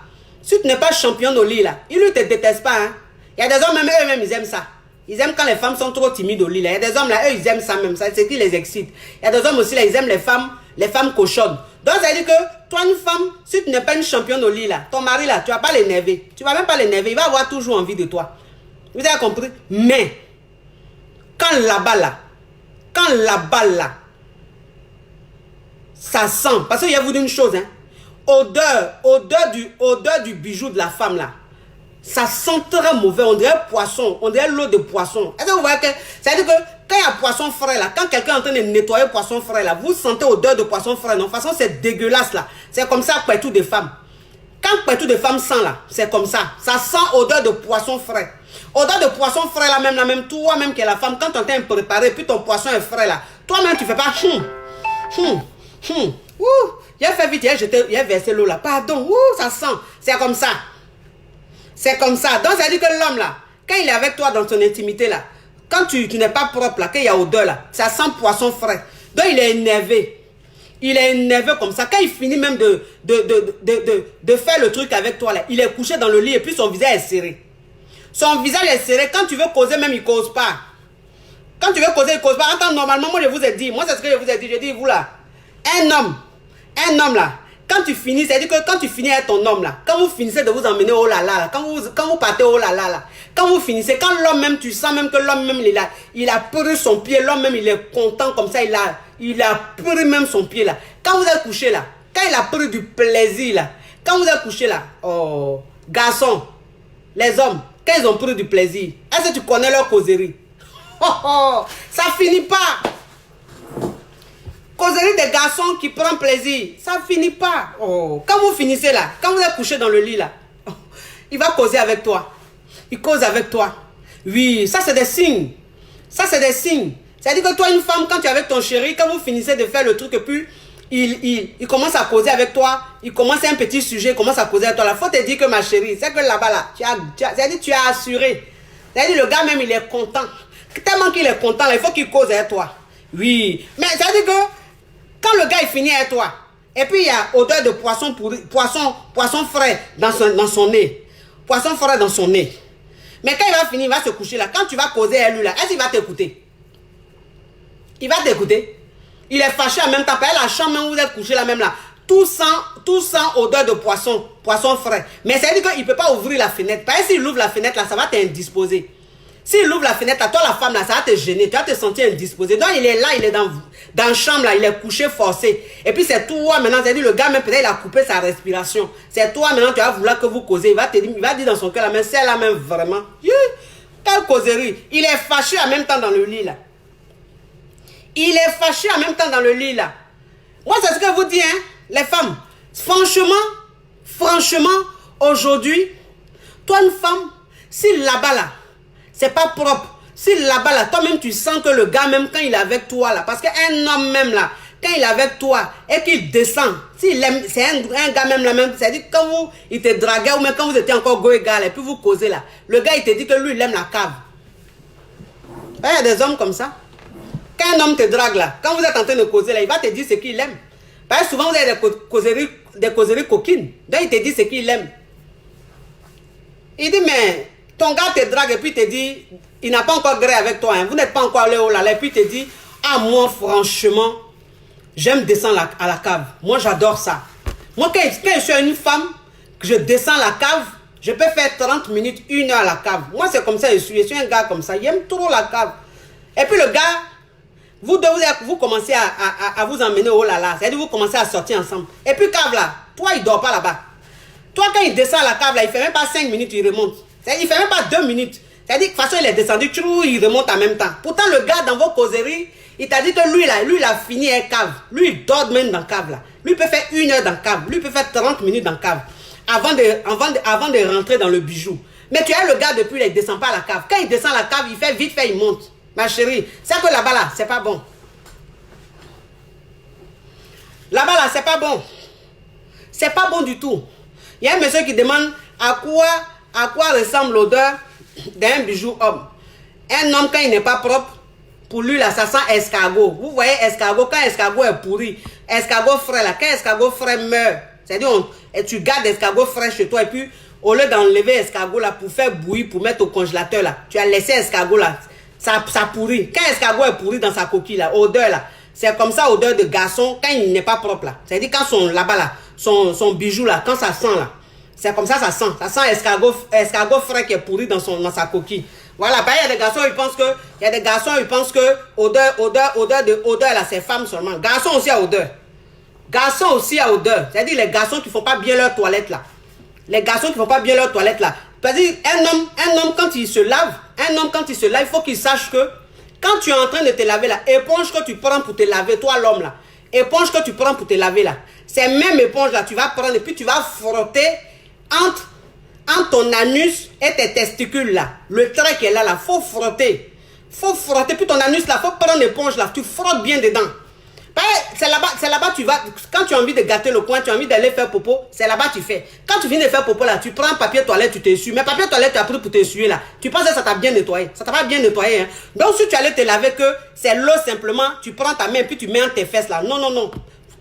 si tu n'es pas champion au lit, là, il ne te déteste pas. Hein. Il y a des hommes, même eux-mêmes, ils aiment ça. Ils aiment quand les femmes sont trop timides au lit. Là. Il y a des hommes, là, eux, ils aiment ça même. C'est ce qui les excite. Il y a des hommes aussi, là, ils aiment les femmes cochonnes. Donc, ça veut dire que toi, une femme, si tu n'es pas une championne au lit, là, ton mari, là, tu ne vas pas l'énerver. Tu ne vas même pas l'énerver. Il va avoir toujours envie de toi. Vous avez compris? Mais, quand là-bas, là, ça sent. Parce que je vais vous dire une chose, hein. Odeur du bijou de la femme, là. Ça sent très mauvais. On dirait poisson. On dirait l'eau de poisson. Est-ce que vous voyez que... C'est-à-dire que quand il y a poisson frais, là, quand quelqu'un est en train de nettoyer poisson frais, là, vous sentez odeur de poisson frais. Non, de toute façon, c'est dégueulasse, là. C'est comme ça que tout des femmes. Quand tout de femmes sent, là, c'est comme ça. Ça sent odeur de poisson frais. Odeur de poisson frais, là, même toi-même qui est la femme, quand tu es en train de préparer, puis ton poisson est frais, là, toi-même, tu fais pas... Ouh, il a fait vite, il a versé l'eau là. Pardon, ouh, ça sent. C'est comme ça. C'est comme ça. Donc, ça dit que l'homme là, quand il est avec toi dans ton intimité là, quand tu n'es pas propre là, quand il y a odeur là, ça sent poisson frais. Donc, il est énervé. Il est énervé comme ça. Quand il finit même de faire le truc avec toi là, il est couché dans le lit et puis son visage est serré. Son visage est serré. Quand tu veux causer même, il ne cause pas. Quand tu veux causer, il ne cause pas. Attends, normalement, moi je vous ai dit. Moi, c'est ce que je vous ai dit. Je dis, vous là, un homme là, quand tu finis, c'est-à-dire que quand tu finis avec ton homme là, quand vous finissez de vous emmener oh là là, quand vous partez oh là là, quand vous finissez, quand l'homme même, tu sens même que l'homme même, il a pris son pied, l'homme même, il est content comme ça, il a pris même son pied là. Quand vous êtes couché là, quand il a pris du plaisir là, quand vous êtes couché là, oh, garçons, les hommes, quand ils ont pris du plaisir, est-ce que tu connais leur causerie? Oh, oh, ça finit pas. Causerie des garçons qui prennent plaisir, ça finit pas. Oh. Quand vous finissez là, quand vous êtes couché dans le lit là, oh, il va causer avec toi. Il cause avec toi. Oui, ça c'est des signes. Ça c'est des signes. C'est-à-dire que toi, une femme, quand tu es avec ton chéri, quand vous finissez de faire le truc et puis il commence à causer avec toi, il commence un petit sujet, il commence à causer avec toi. Il faut te dire que ma chérie, c'est que là-bas là, c'est-à-dire tu as assuré. C'est-à-dire le gars même, il est content. Tellement qu'il est content, là, il faut qu'il cause avec toi. Oui, mais c'est-à-dire que quand le gars il finit avec toi, et puis il y a odeur de poisson frais dans son nez. Poisson frais dans son nez. Mais quand il va finir, il va se coucher là. Quand tu vas causer avec lui là, est-ce qu'il va t'écouter? Il va t'écouter. Il est fâché en même temps. Par la chambre où vous êtes couché là même là. Tout sent odeur de poisson frais. Mais ça veut dire qu'il ne peut pas ouvrir la fenêtre. Parce que s'il ouvre la fenêtre là, ça va t'indisposer. S'il ouvre la fenêtre, à toi la femme là, ça va te gêner, tu vas te sentir indisposé. Donc il est là, il est dans la chambre là, il est couché forcé. Et puis c'est toi maintenant, c'est-à-dire le gars même peut-être il a coupé sa respiration. C'est toi maintenant, tu vas vouloir que vous causez. Il va dire dans son cœur, mais c'est là même vraiment. Quelle causerie. Il est fâché en même temps dans le lit là. Il est fâché en même temps dans le lit là. Moi c'est ce que je vous dis, hein, les femmes. Franchement, aujourd'hui, toi une femme, si là-bas là, c'est pas propre. Si là-bas, là, toi-même, tu sens que le gars, même quand il est avec toi, là, parce qu'un homme même, là, quand il est avec toi et qu'il descend, s'il aime, c'est un gars même, là, même, c'est-à-dire quand il te draguait ou même quand vous étiez encore go égal et puis vous causez, là, le gars, il te dit que lui, il aime la cave. Il y a des hommes comme ça. Quand un homme te drague, là, quand vous êtes en train de causer, là, il va te dire ce qu'il aime. Parce que souvent, vous avez des causeries coquines. Donc, il te dit ce qu'il aime. Il dit, mais ton gars te drague et puis il te dit, il n'a pas encore gré avec toi. Hein. Vous n'êtes pas encore allé au là. Et puis il te dit, ah, moi, franchement, j'aime descendre à la cave. Moi, j'adore ça. Moi, quand je suis une femme, que je descends à la cave, je peux faire 30 minutes, 1 heure à la cave. Moi, c'est comme ça, je suis un gars comme ça. J'aime trop la cave. Et puis le gars, vous commencez à vous emmener au là là. C'est-à-dire vous commencez à sortir ensemble. Et puis cave là, toi, il ne dort pas là-bas. Toi, quand il descend à la cave là, il ne fait même pas 5 minutes, il remonte. C'est-à-dire, il ne fait même pas 2 minutes. C'est-à-dire que de toute façon, il est descendu, il remonte en même temps. Pourtant, le gars, dans vos causeries, il t'a dit que lui, il a fini un cave. Lui, il dort même dans la cave là. Lui, il peut faire 1 heure dans la cave. Lui, il peut faire 30 minutes dans la cave. Avant de rentrer dans le bijou. Mais tu as le gars depuis, il ne descend pas à la cave. Quand il descend à la cave, il fait vite fait, il monte. Ma chérie, c'est que là-bas là, c'est pas bon. Là-bas là, c'est pas bon. C'est pas bon du tout. Il y a un monsieur qui demande à quoi ressemble l'odeur d'un bijou homme. Un homme, quand il n'est pas propre, pour lui là, ça sent escargot. Vous voyez escargot, quand escargot est pourri, escargot frais là, quand escargot frais meurt, c'est-à-dire tu gardes escargot frais chez toi et puis au lieu d'enlever escargot là pour faire bouillir, pour mettre au congélateur là, tu as laissé escargot là, ça pourrit. Quand escargot est pourri dans sa coquille là, odeur là, c'est comme ça odeur de garçon quand il n'est pas propre là. C'est-à-dire quand là-bas là, son bijou là, quand ça sent là, c'est comme ça sent. Ça sent escargot frais qui est pourri dans sa coquille. Voilà, ben, il y a des garçons, ils pensent que odeur là, c'est femme seulement. Garçon aussi a odeur. Garçon aussi a odeur. C'est-à-dire les garçons qui font pas bien leur toilette là. Les garçons qui font pas bien leur toilette là. C'est-à-dire un homme quand il se lave, il faut qu'il sache que quand tu es en train de te laver là, éponge que tu prends pour te laver, toi l'homme là, éponge que tu prends pour te laver là, c'est même éponge là, tu vas prendre et puis tu vas frotter entre ton anus et tes testicules là, le trait qui est là, faut frotter. Faut frotter, puis ton anus là, faut prendre l'éponge là, tu frottes bien dedans. C'est là-bas tu vas, quand tu as envie de gâter le coin, tu as envie d'aller faire popo, c'est là-bas tu fais. Quand tu viens de faire popo là, tu prends papier toilette, tu t'essuies. Mais papier toilette, tu as pris pour t'essuyer là. Tu penses que ça t'a bien nettoyé. Ça t'a pas bien nettoyé. Hein? Donc si tu allais te laver que c'est l'eau simplement, tu prends ta main et puis tu mets en tes fesses là. Non, non, non.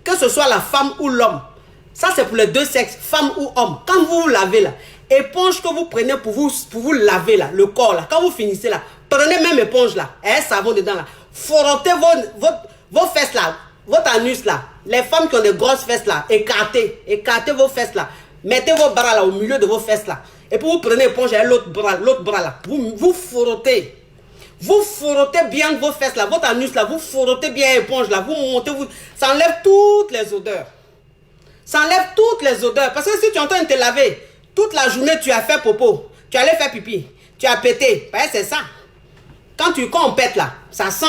Que ce soit la femme ou l'homme. Ça c'est pour les deux sexes, femme ou homme. Quand vous vous lavez là, éponge que vous prenez pour vous laver là, le corps là, quand vous finissez là, prenez même éponge là, et un savon dedans là, frottez vos fesses là, votre anus là, les femmes qui ont des grosses fesses là, écartez vos fesses là, mettez vos bras là au milieu de vos fesses là, et puis vous prenez éponge et l'autre bras là, vous frottez bien vos fesses là, votre anus là, vous frottez bien éponge là, vous montez, ça enlève toutes les odeurs, parce que si tu es en train de te laver, toute la journée, tu as fait popo. Tu allais faire pipi. Tu as pété. C'est ça. Quand on pète là, ça sent.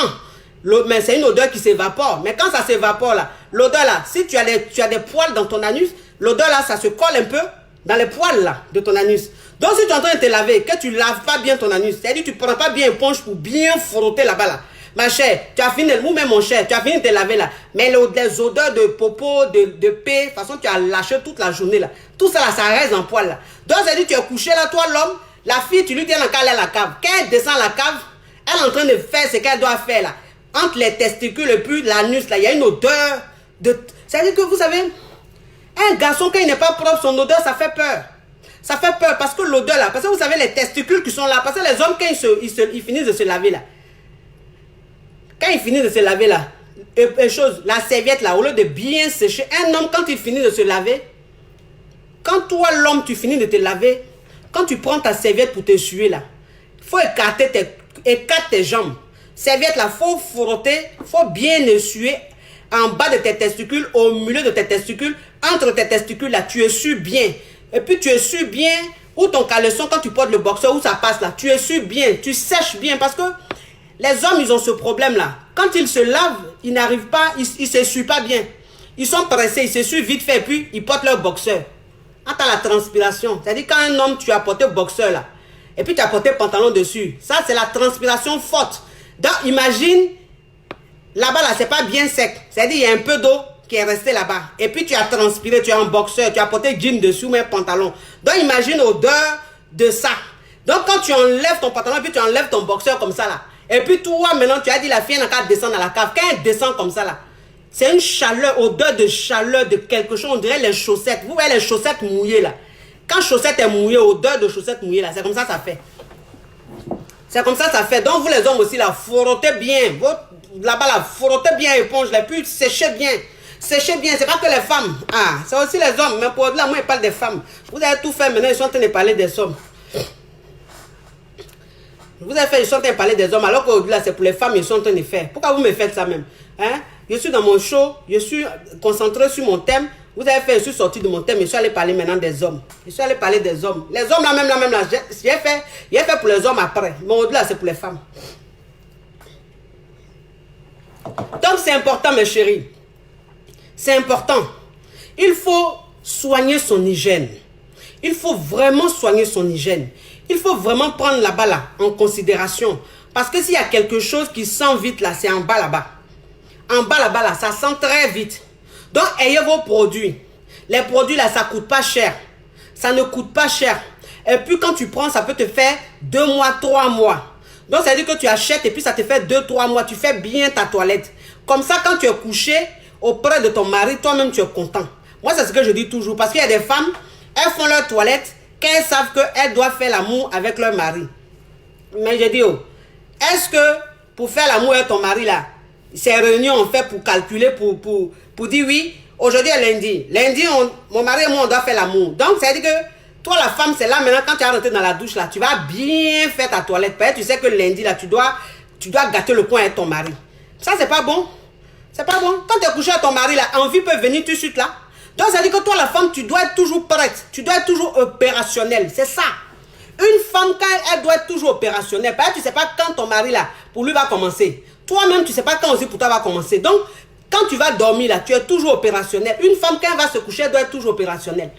Mais c'est une odeur qui s'évapore. Mais quand ça s'évapore là, l'odeur là, si tu as des poils dans ton anus, l'odeur là, ça se colle un peu dans les poils là de ton anus. Donc si tu es en train de te laver, que tu laves pas bien ton anus, c'est-à-dire que tu prends pas bien éponge pour bien frotter là-bas là. Ma chère, tu as fini, ou même mon cher, tu as fini de te laver là. Mais les odeurs de popo, de paix, de toute façon, tu as lâché toute la journée là. Tout ça là, ça reste en poil là. Donc, c'est-à-dire, tu es couché là, toi l'homme, la fille, tu lui dis qu'elle est à la cave. Quand elle descend à la cave, elle est en train de faire ce qu'elle doit faire là. Entre les testicules et puis l'anus là, il y a une odeur de... C'est-à-dire que vous savez, un garçon, quand il n'est pas propre, son odeur, ça fait peur. Ça fait peur parce que l'odeur là, parce que vous savez, les testicules qui sont là, parce que les hommes, quand ils finissent de se laver là, quand il finit de se laver là, la serviette là, au lieu de bien sécher, un homme quand il finit de se laver, quand toi l'homme tu finis de te laver, quand tu prends ta serviette pour t'essuyer là, il faut écarter tes jambes. Serviette là, faut frotter, faut bien essuyer en bas de tes testicules, au milieu de tes testicules, entre tes testicules là, tu essuies bien. Et puis tu essuies bien, ou ton caleçon quand tu portes le boxeur, où ça passe là, tu essuies bien, tu sèches bien parce que les hommes, ils ont ce problème-là. Quand ils se lavent, ils n'arrivent pas, ils ne s'essuient pas bien. Ils sont pressés, ils s'essuient vite fait, puis ils portent leur boxeur. Quand tu as la transpiration, c'est-à-dire quand un homme, tu as porté boxeur là, et puis tu as porté pantalon dessus, ça c'est la transpiration forte. Donc imagine, là-bas là, c'est pas bien sec. C'est-à-dire il y a un peu d'eau qui est restée là-bas. Et puis tu as transpiré, tu as un boxeur, tu as porté jean dessus, mais pantalon. Donc imagine l'odeur de ça. Donc quand tu enlèves ton pantalon, et puis tu enlèves ton boxeur comme ça là, et puis toi, maintenant, tu as dit la fille n'a qu'à descendre à la cave. Quand elle descend comme ça, là, C'est une chaleur, odeur de chaleur de quelque chose. On dirait les chaussettes. Vous voyez les chaussettes mouillées là. Quand chaussette est mouillée, odeur de chaussettes mouillées là, c'est comme ça fait. C'est comme ça fait. Donc vous les hommes aussi là, frottez bien. Là-bas là, frottez bien l'éponge là, puis séchez bien. Séchez bien, c'est pas que les femmes. Ah, c'est aussi les hommes. Mais pour là, moi, je parle des femmes. Vous avez tout fait, maintenant, ils sont en train de parler des hommes. Vous avez fait, ils sont en train de parler des hommes, alors qu'au-delà, là, c'est pour les femmes, ils sont en train de faire. Pourquoi vous me faites ça même? Hein? Je suis dans mon show, je suis concentré sur mon thème. Vous avez fait, je suis sorti de mon thème, je suis allé parler maintenant des hommes. Je suis allé parler des hommes. Les hommes, là, j'ai fait pour les hommes après. Mais au-delà, c'est pour les femmes. Donc, c'est important, mes chéris. C'est important. Il faut soigner son hygiène. Il faut vraiment soigner son hygiène. Il faut vraiment prendre là-bas là, en considération. Parce que s'il y a quelque chose qui sent vite là, c'est en bas là-bas. En bas là-bas là, ça sent très vite. Donc, ayez vos produits. Les produits là, ça ne coûte pas cher. Ça ne coûte pas cher. Et puis quand tu prends, ça peut te faire 2 mois, 3 mois. Donc, ça veut dire que tu achètes et puis ça te fait 2-3 mois. Tu fais bien ta toilette. Comme ça, quand tu es couché auprès de ton mari, toi-même, tu es content. Moi, c'est ce que je dis toujours. Parce qu'il y a des femmes, elles font leur toilette quand elles savent qu'elles doivent faire l'amour avec leur mari. Mais je dis, oh, est-ce que pour faire l'amour avec ton mari, là, ces réunions on fait pour calculer, pour dire oui, aujourd'hui est lundi. Lundi, mon mari et moi, on doit faire l'amour. Donc, ça veut dire que toi, la femme, c'est là maintenant, quand tu vas rentrer dans la douche, là, tu vas bien faire ta toilette. Peut-être tu sais que lundi, là, tu dois gâter le coin avec ton mari. Ça, c'est pas bon. C'est pas bon. Quand tu es couché avec ton mari, là, envie peut venir tout de suite là. Donc, ça veut dire que toi, la femme, tu dois être toujours prête. Tu dois être toujours opérationnelle. C'est ça. Une femme, quand elle doit être toujours opérationnelle, peut-être tu ne sais pas quand ton mari, là, pour lui va commencer. Toi-même, tu ne sais pas quand aussi pour toi va commencer. Donc, quand tu vas dormir, là, tu es toujours opérationnel. Une femme, quand elle va se coucher, elle doit être toujours opérationnelle.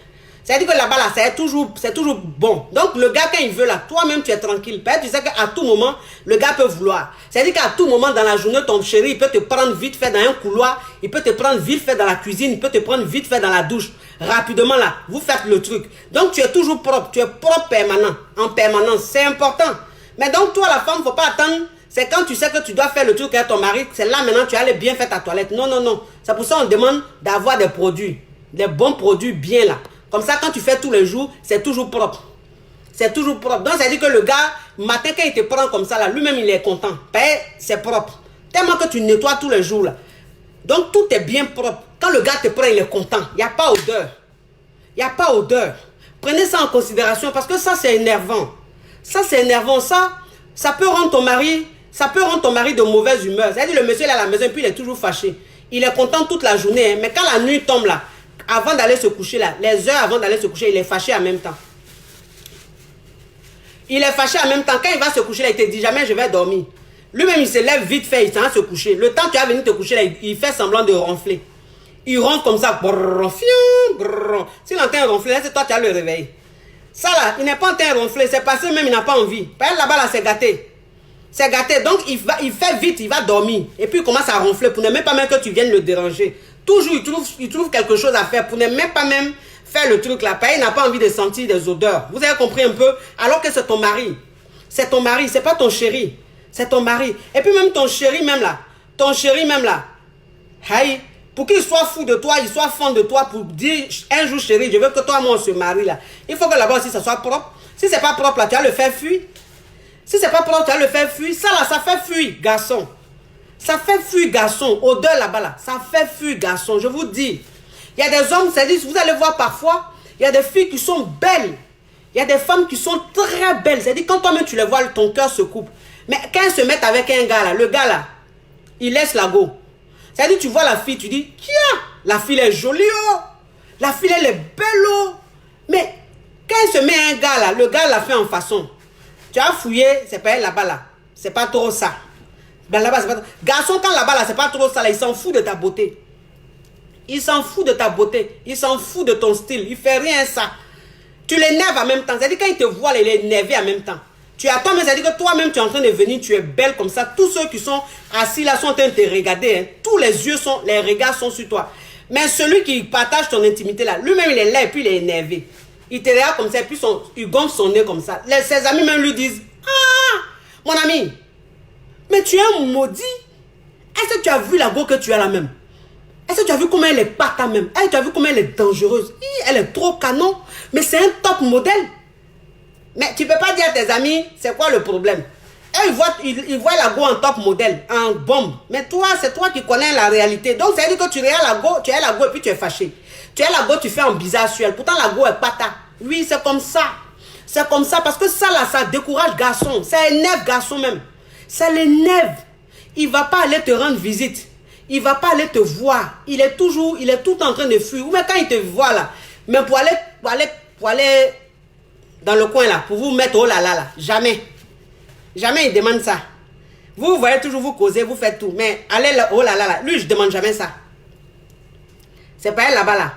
C'est-à-dire que là-bas, là, c'est toujours bon. Donc, le gars, quand il veut, là, toi-même, tu es tranquille. Peut-être tu sais qu'à tout moment, le gars peut vouloir. C'est-à-dire qu'à tout moment, dans la journée, ton chéri, il peut te prendre vite fait dans un couloir. Il peut te prendre vite fait dans la cuisine. Il peut te prendre vite fait dans la douche. Rapidement, là, vous faites le truc. Donc, tu es toujours propre. Tu es propre permanent. En permanence. C'est important. Mais donc, toi, la femme, il ne faut pas attendre. C'est quand tu sais que tu dois faire le truc avec ton mari. C'est là, maintenant, tu allais bien faire ta toilette. Non, non, non. C'est pour ça qu'on demande d'avoir des produits. Des bons produits bien là. Comme ça, quand tu fais tous les jours, c'est toujours propre. C'est toujours propre. Donc, ça veut dire que le gars, matin, quand il te prend comme ça, là, lui-même, il est content. C'est propre. Tellement que tu nettoies tous les jours, là. Donc, tout est bien propre. Quand le gars te prend, il est content. Il n'y a pas odeur. Il n'y a pas odeur. Prenez ça en considération parce que ça, c'est énervant. Ça, c'est énervant. Ça peut rendre ton mari, de mauvaise humeur. C'est-à-dire, le monsieur, il est à la maison, puis il est toujours fâché. Il est content toute la journée. Hein, mais quand la nuit tombe, là, avant d'aller se coucher là, les heures avant d'aller se coucher, il est fâché en même temps. Il est fâché en même temps. Quand il va se coucher là, il te dit jamais je vais dormir. Lui-même, il se lève vite fait, il s'en va se coucher. Le temps que tu vas venir te coucher là, il fait semblant de ronfler. Il ronfle comme ça. S'il entend ronfler, c'est toi qui as le réveil. Ça là, il n'est pas en train de ronfler. C'est parce que même il n'a pas envie. Par exemple, là-bas là, c'est gâté. C'est gâté. Donc, il fait vite, il va dormir. Et puis, il commence à ronfler pour ne même pas même que tu viennes le déranger. Toujours, il trouve quelque chose à faire pour ne même pas même faire le truc là. Il n'a pas envie de sentir des odeurs. Vous avez compris un peu? Alors que c'est ton mari. C'est ton mari, c'est pas ton chéri. C'est ton mari. Et puis même ton chéri même là. Hey, pour qu'il soit fou de toi, il soit fan de toi pour dire un jour chéri, je veux que toi et moi on se marie là. Il faut que là-bas aussi ça soit propre. Si c'est pas propre là, tu vas le faire fuir. Si c'est pas propre, tu vas le faire fuir. Ça là, ça fait fuir, garçon. Ça fait fuir, garçon. Odeur là-bas, là. Ça fait fuir, garçon. Je vous dis. Il y a des hommes, c'est-à-dire, vous allez voir parfois, il y a des filles qui sont belles. Il y a des femmes qui sont très belles. C'est-à-dire, quand toi-même tu les vois, ton cœur se coupe. Mais quand elles se mettent avec un gars là, le gars là, il laisse la go. C'est-à-dire, tu vois la fille, tu dis, tiens, la fille est jolie, oh. La fille, elle est belle, oh. Mais quand elle se met un gars là, le gars l'a fait en façon. Tu as fouillé, c'est pas elle là-bas là. C'est pas trop ça. Ben là-bas, c'est pas... Garçon, quand là-bas, là, c'est pas trop ça, là, il s'en fout de ta beauté. Il s'en fout de ta beauté. Il s'en fout de ton style. Il fait rien ça. Tu l'énerves en même temps. C'est-à-dire, quand il te voit, il est énervé en même temps. Tu attends, mais c'est-à-dire que toi-même, tu es en train de venir, tu es belle comme ça. Tous ceux qui sont assis là sont en train de te regarder. Hein. Tous les yeux sont, les regards sont sur toi. Mais celui qui partage ton intimité là, lui-même, il est là et puis il est énervé. Il te regarde comme ça et puis il gonfle son nez comme ça. Ses amis même lui disent, ah, mon ami, mais tu es un maudit. Est-ce que tu as vu la go que tu as là même? Est-ce que tu as vu comment elle est pata même? Tu as vu comment elle est dangereuse? Elle est trop canon. Mais c'est un top modèle. Mais tu ne peux pas dire à tes amis, c'est quoi le problème? Ils voient la go en top modèle, en bombe. Mais toi, c'est toi qui connais la réalité. Donc, ça veut dire que tu regardes la go, tu es la go et puis tu es fâché. Tu es la go, tu fais un bizarre sur elle. Pourtant, la go est pata. Oui, c'est comme ça. C'est comme ça parce que ça, là, ça décourage garçon. Ça énerve garçon même. Ça l'énerve. Il ne va pas aller te rendre visite. Il ne va pas aller te voir. Il est tout en train de fuir. Ou même quand il te voit là, mais pour aller dans le coin là, pour vous mettre oh là là là, jamais. Jamais il demande ça. Vous voyez toujours vous causer, vous faites tout. Mais allez là, oh là là là, lui je ne demande jamais ça. C'est pas elle là-bas là.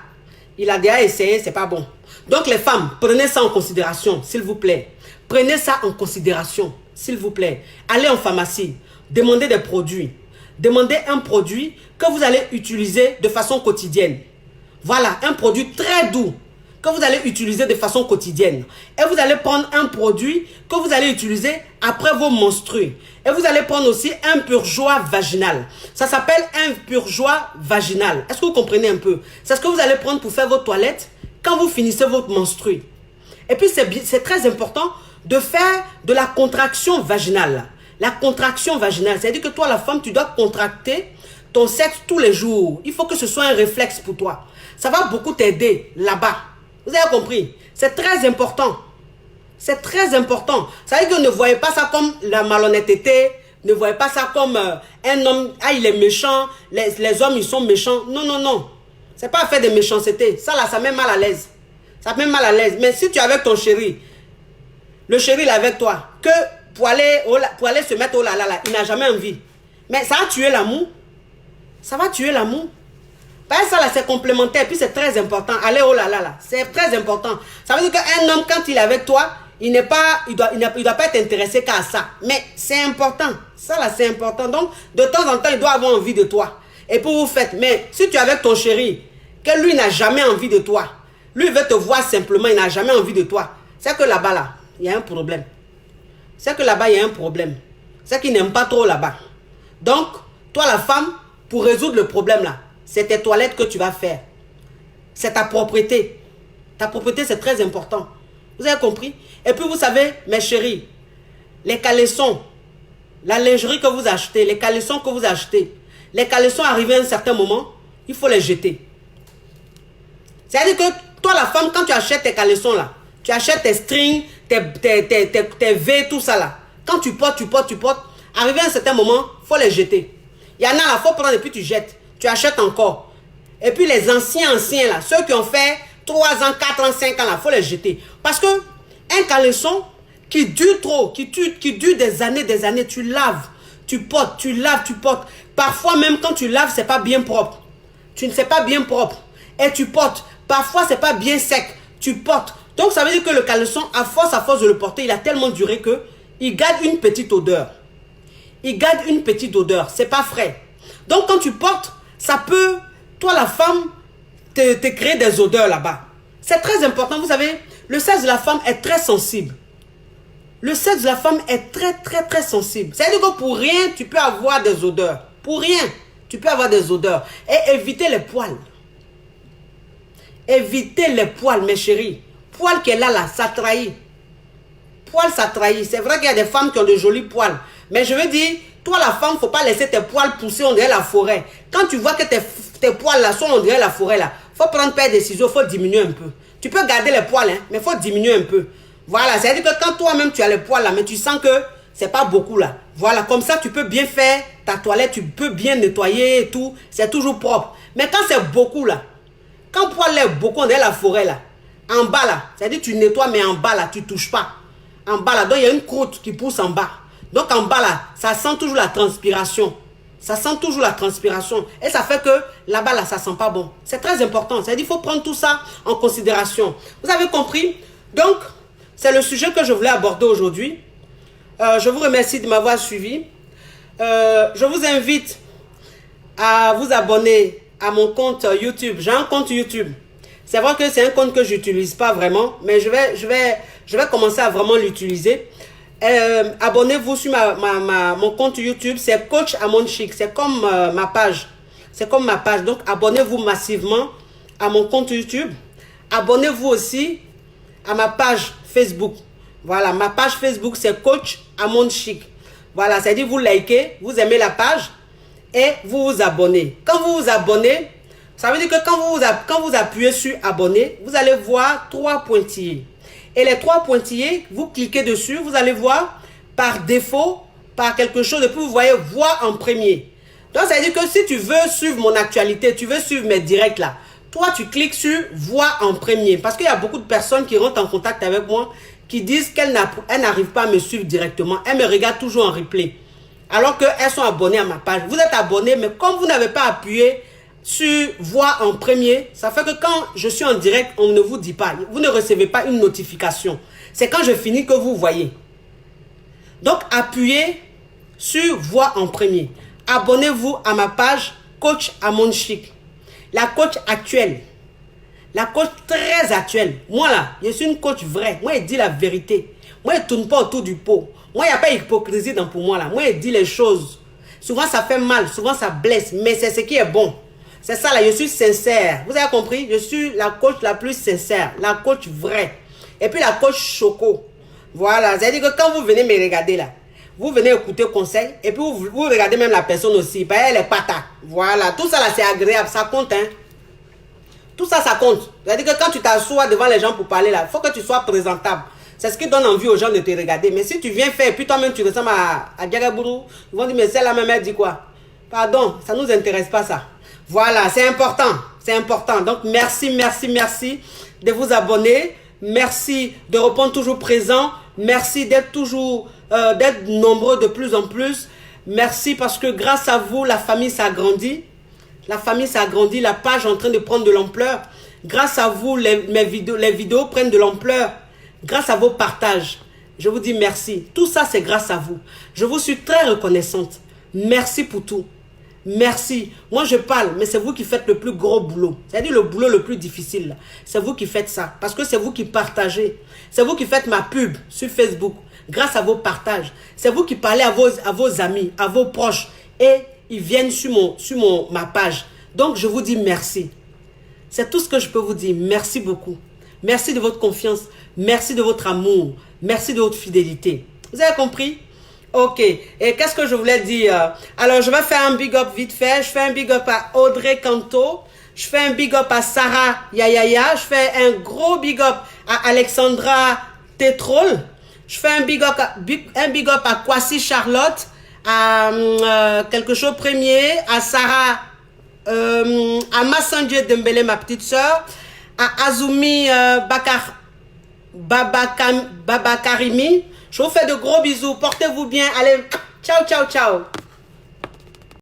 Il a déjà essayé, c'est pas bon. Donc les femmes, prenez ça en considération, s'il vous plaît. Prenez ça en considération, s'il vous plaît. Allez en pharmacie, demandez des produits. Demandez un produit que vous allez utiliser de façon quotidienne. Voilà, un produit très doux que vous allez utiliser de façon quotidienne. Et vous allez prendre un produit que vous allez utiliser après vos menstrues. Et vous allez prendre aussi un purgeoir vaginal. Ça s'appelle un purgeoir vaginal. Est-ce que vous comprenez un peu? C'est ce que vous allez prendre pour faire vos toilettes quand vous finissez votre menstrue. Et puis c'est très important de faire de la contraction vaginale. La contraction vaginale, c'est-à-dire que toi, la femme, tu dois contracter ton sexe tous les jours. Il faut que ce soit un réflexe pour toi. Ça va beaucoup t'aider là-bas. Vous avez compris? C'est très important. C'est très important. Ça veut dire que ne voyez pas ça comme la malhonnêteté. Ne voyez pas ça comme un homme, il est méchant. Les hommes, ils sont méchants. Non, non, non. C'est pas fait de méchanceté. Ça là, ça met mal à l'aise. Ça met mal à l'aise. Mais si tu es avec ton chéri, le chéri il est avec toi, que pour aller se mettre oh là là là, il n'a jamais envie. Mais ça va tuer l'amour. Ça va tuer l'amour. Parce que ça là, c'est complémentaire. Puis c'est très important. Allez oh là là là. C'est très important. Ça veut dire qu'un homme, quand il est avec toi, il doit pas être intéressé qu'à ça. Mais c'est important. Ça là, c'est important. Donc, de temps en temps, il doit avoir envie de toi. Et pour vous faites. Mais si tu es avec ton chéri, que lui n'a jamais envie de toi, lui il veut te voir simplement, il n'a jamais envie de toi. C'est que là-bas là, il y a un problème. C'est que là-bas, il y a un problème. C'est qu'il n'aime pas trop là-bas. Donc, toi la femme, pour résoudre le problème là, c'est tes toilettes que tu vas faire. C'est ta propriété. Ta propriété, c'est très important. Vous avez compris? Et puis, vous savez, mes chéris, les caleçons, la lingerie que vous achetez, les caleçons que vous achetez, les caleçons arrivés à un certain moment, il faut les jeter. C'est-à-dire que toi, la femme, quand tu achètes tes caleçons là, tu achètes tes strings, tes V, tout ça là. Quand tu portes, arrivé à un certain moment, il faut les jeter. Il y en a là, il faut prendre et puis tu jettes. Tu achètes encore. Et puis les anciens là, ceux qui ont fait 3 ans, 4 ans, 5 ans là, il faut les jeter. Parce que un caleçon qui dure trop, qui dure des années, tu laves, tu portes, tu laves, tu portes. Parfois même quand tu laves, c'est pas bien propre. Tu ne sais pas bien propre. Et tu portes. Parfois, c'est pas bien sec. Tu portes. Donc, ça veut dire que le caleçon, à force de le porter, il a tellement duré que il garde une petite odeur. Il garde une petite odeur. C'est pas frais. Donc, quand tu portes, ça peut, toi la femme, te créer des odeurs là-bas. C'est très important. Vous savez, le sexe de la femme est très sensible. Le sexe de la femme est très sensible. C'est-à-dire que pour rien, tu peux avoir des odeurs. Pour rien, tu peux avoir des odeurs. Et éviter les poils. Évitez les poils, mes chéris. Poils qui est là, ça trahit. Poils, ça trahit. C'est vrai qu'il y a des femmes qui ont de jolis poils. Mais je veux dire, toi, la femme, il ne faut pas laisser tes poils pousser, on dirait la forêt. Quand tu vois que tes poils là sont, on dirait la forêt là, il faut prendre paire de ciseaux, il faut diminuer un peu. Tu peux garder les poils, hein, mais il faut diminuer un peu. Voilà, c'est-à-dire que quand toi-même tu as les poils là, mais tu sens que c'est pas beaucoup là. Voilà, comme ça, tu peux bien faire ta toilette, tu peux bien nettoyer et tout. C'est toujours propre. Mais quand c'est beaucoup là, quand le poil est beaucoup, on dirait la forêt là. En bas là, c'est-à-dire tu nettoies, mais en bas là, tu ne touches pas. En bas là, donc il y a une croûte qui pousse en bas. Donc en bas là, ça sent toujours la transpiration. Ça sent toujours la transpiration. Et ça fait que là-bas là, ça sent pas bon. C'est très important. C'est-à-dire qu'il faut prendre tout ça en considération. Vous avez compris? Donc, c'est le sujet que je voulais aborder aujourd'hui. Je vous remercie de m'avoir suivi. Je vous invite à vous abonner à mon compte YouTube. J'ai un compte YouTube. C'est vrai que c'est un compte que je n'utilise pas vraiment, mais je vais commencer à vraiment l'utiliser. Abonnez-vous sur mon compte YouTube. C'est Coach Amon Chic. C'est comme ma page. C'est comme ma page. Donc, abonnez-vous massivement à mon compte YouTube. Abonnez-vous aussi à ma page Facebook. Voilà, ma page Facebook, c'est Coach Amon Chic. Voilà, c'est-à-dire vous likez, vous aimez la page et vous vous abonnez. Quand vous vous abonnez, ça veut dire que quand vous appuyez sur abonner, vous allez voir 3 pointillés. Et les 3 pointillés, vous cliquez dessus, vous allez voir par défaut, par quelque chose, et puis vous voyez voir en premier. Donc, ça veut dire que si tu veux suivre mon actualité, tu veux suivre mes directs là, toi, tu cliques sur voir en premier. Parce qu'il y a beaucoup de personnes qui rentrent en contact avec moi, qui disent qu'elles n'arrivent pas à me suivre directement. Elles me regardent toujours en replay. Alors qu'elles sont abonnées à ma page. Vous êtes abonné, mais comme vous n'avez pas appuyé sur voir en premier, ça fait que quand je suis en direct, on ne vous dit pas. Vous ne recevez pas une notification. C'est quand je finis que vous voyez. Donc, appuyez sur voir en premier. Abonnez-vous à ma page Coach Amon Chic. La coach actuelle. La coach très actuelle. Moi là, je suis une coach vraie. Moi, je dis la vérité. Moi, je ne tourne pas autour du pot. Moi, il n'y a pas d'hypocrisie pour moi là. Moi, je dis les choses. Souvent, ça fait mal. Souvent, ça blesse. Mais c'est ce qui est bon. C'est ça là, je suis sincère. Vous avez compris? Je suis la coach la plus sincère. La coach vraie. Et puis la coach choco. Voilà. C'est-à-dire que quand vous venez me regarder là, vous venez écouter conseil. Et puis vous regardez même la personne aussi. Elle est pata. Voilà. Tout ça là, c'est agréable. Ça compte, hein. Tout ça, ça compte. C'est-à-dire que quand tu t'assois devant les gens pour parler là, il faut que tu sois présentable. C'est ce qui donne envie aux gens de te regarder. Mais si tu viens faire et puis toi-même tu ressembles à Diagabourou, ils vont dire, mais celle-là même elle dit quoi? Pardon, ça ne nous intéresse pas ça. Voilà, c'est important. C'est important. Donc, merci, merci, merci de vous abonner. Merci de répondre toujours présent. Merci d'être toujours, d'être nombreux de plus en plus. Merci parce que grâce à vous, la famille s'agrandit. La famille s'agrandit, la page est en train de prendre de l'ampleur. Grâce à vous, les vidéos prennent de l'ampleur. Grâce à vos partages. Je vous dis merci. Tout ça, c'est grâce à vous. Je vous suis très reconnaissante. Merci pour tout. Merci. Moi, je parle, mais c'est vous qui faites le plus gros boulot. C'est-à-dire le boulot le plus difficile. C'est vous qui faites ça. Parce que c'est vous qui partagez. C'est vous qui faites ma pub sur Facebook. Grâce à vos partages. C'est vous qui parlez à vos amis, à vos proches. Et ils viennent sur ma page. Donc, je vous dis merci. C'est tout ce que je peux vous dire. Merci beaucoup. Merci de votre confiance. Merci de votre amour. Merci de votre fidélité. Vous avez compris? Ok. Et qu'est-ce que je voulais dire? Alors, je vais faire un big up vite fait. Je fais un big up à Audrey Canto. Je fais un big up à Sarah Yayaya. Je fais un gros big up à Alexandra Tétrol. Je fais un big up à Kwasi Charlotte. À quelque chose premier, à Sarah, à Massandje Dembélé, ma petite soeur, à Azumi Babakarimi. Je vous fais de gros bisous. Portez-vous bien. Allez, ciao, ciao, ciao.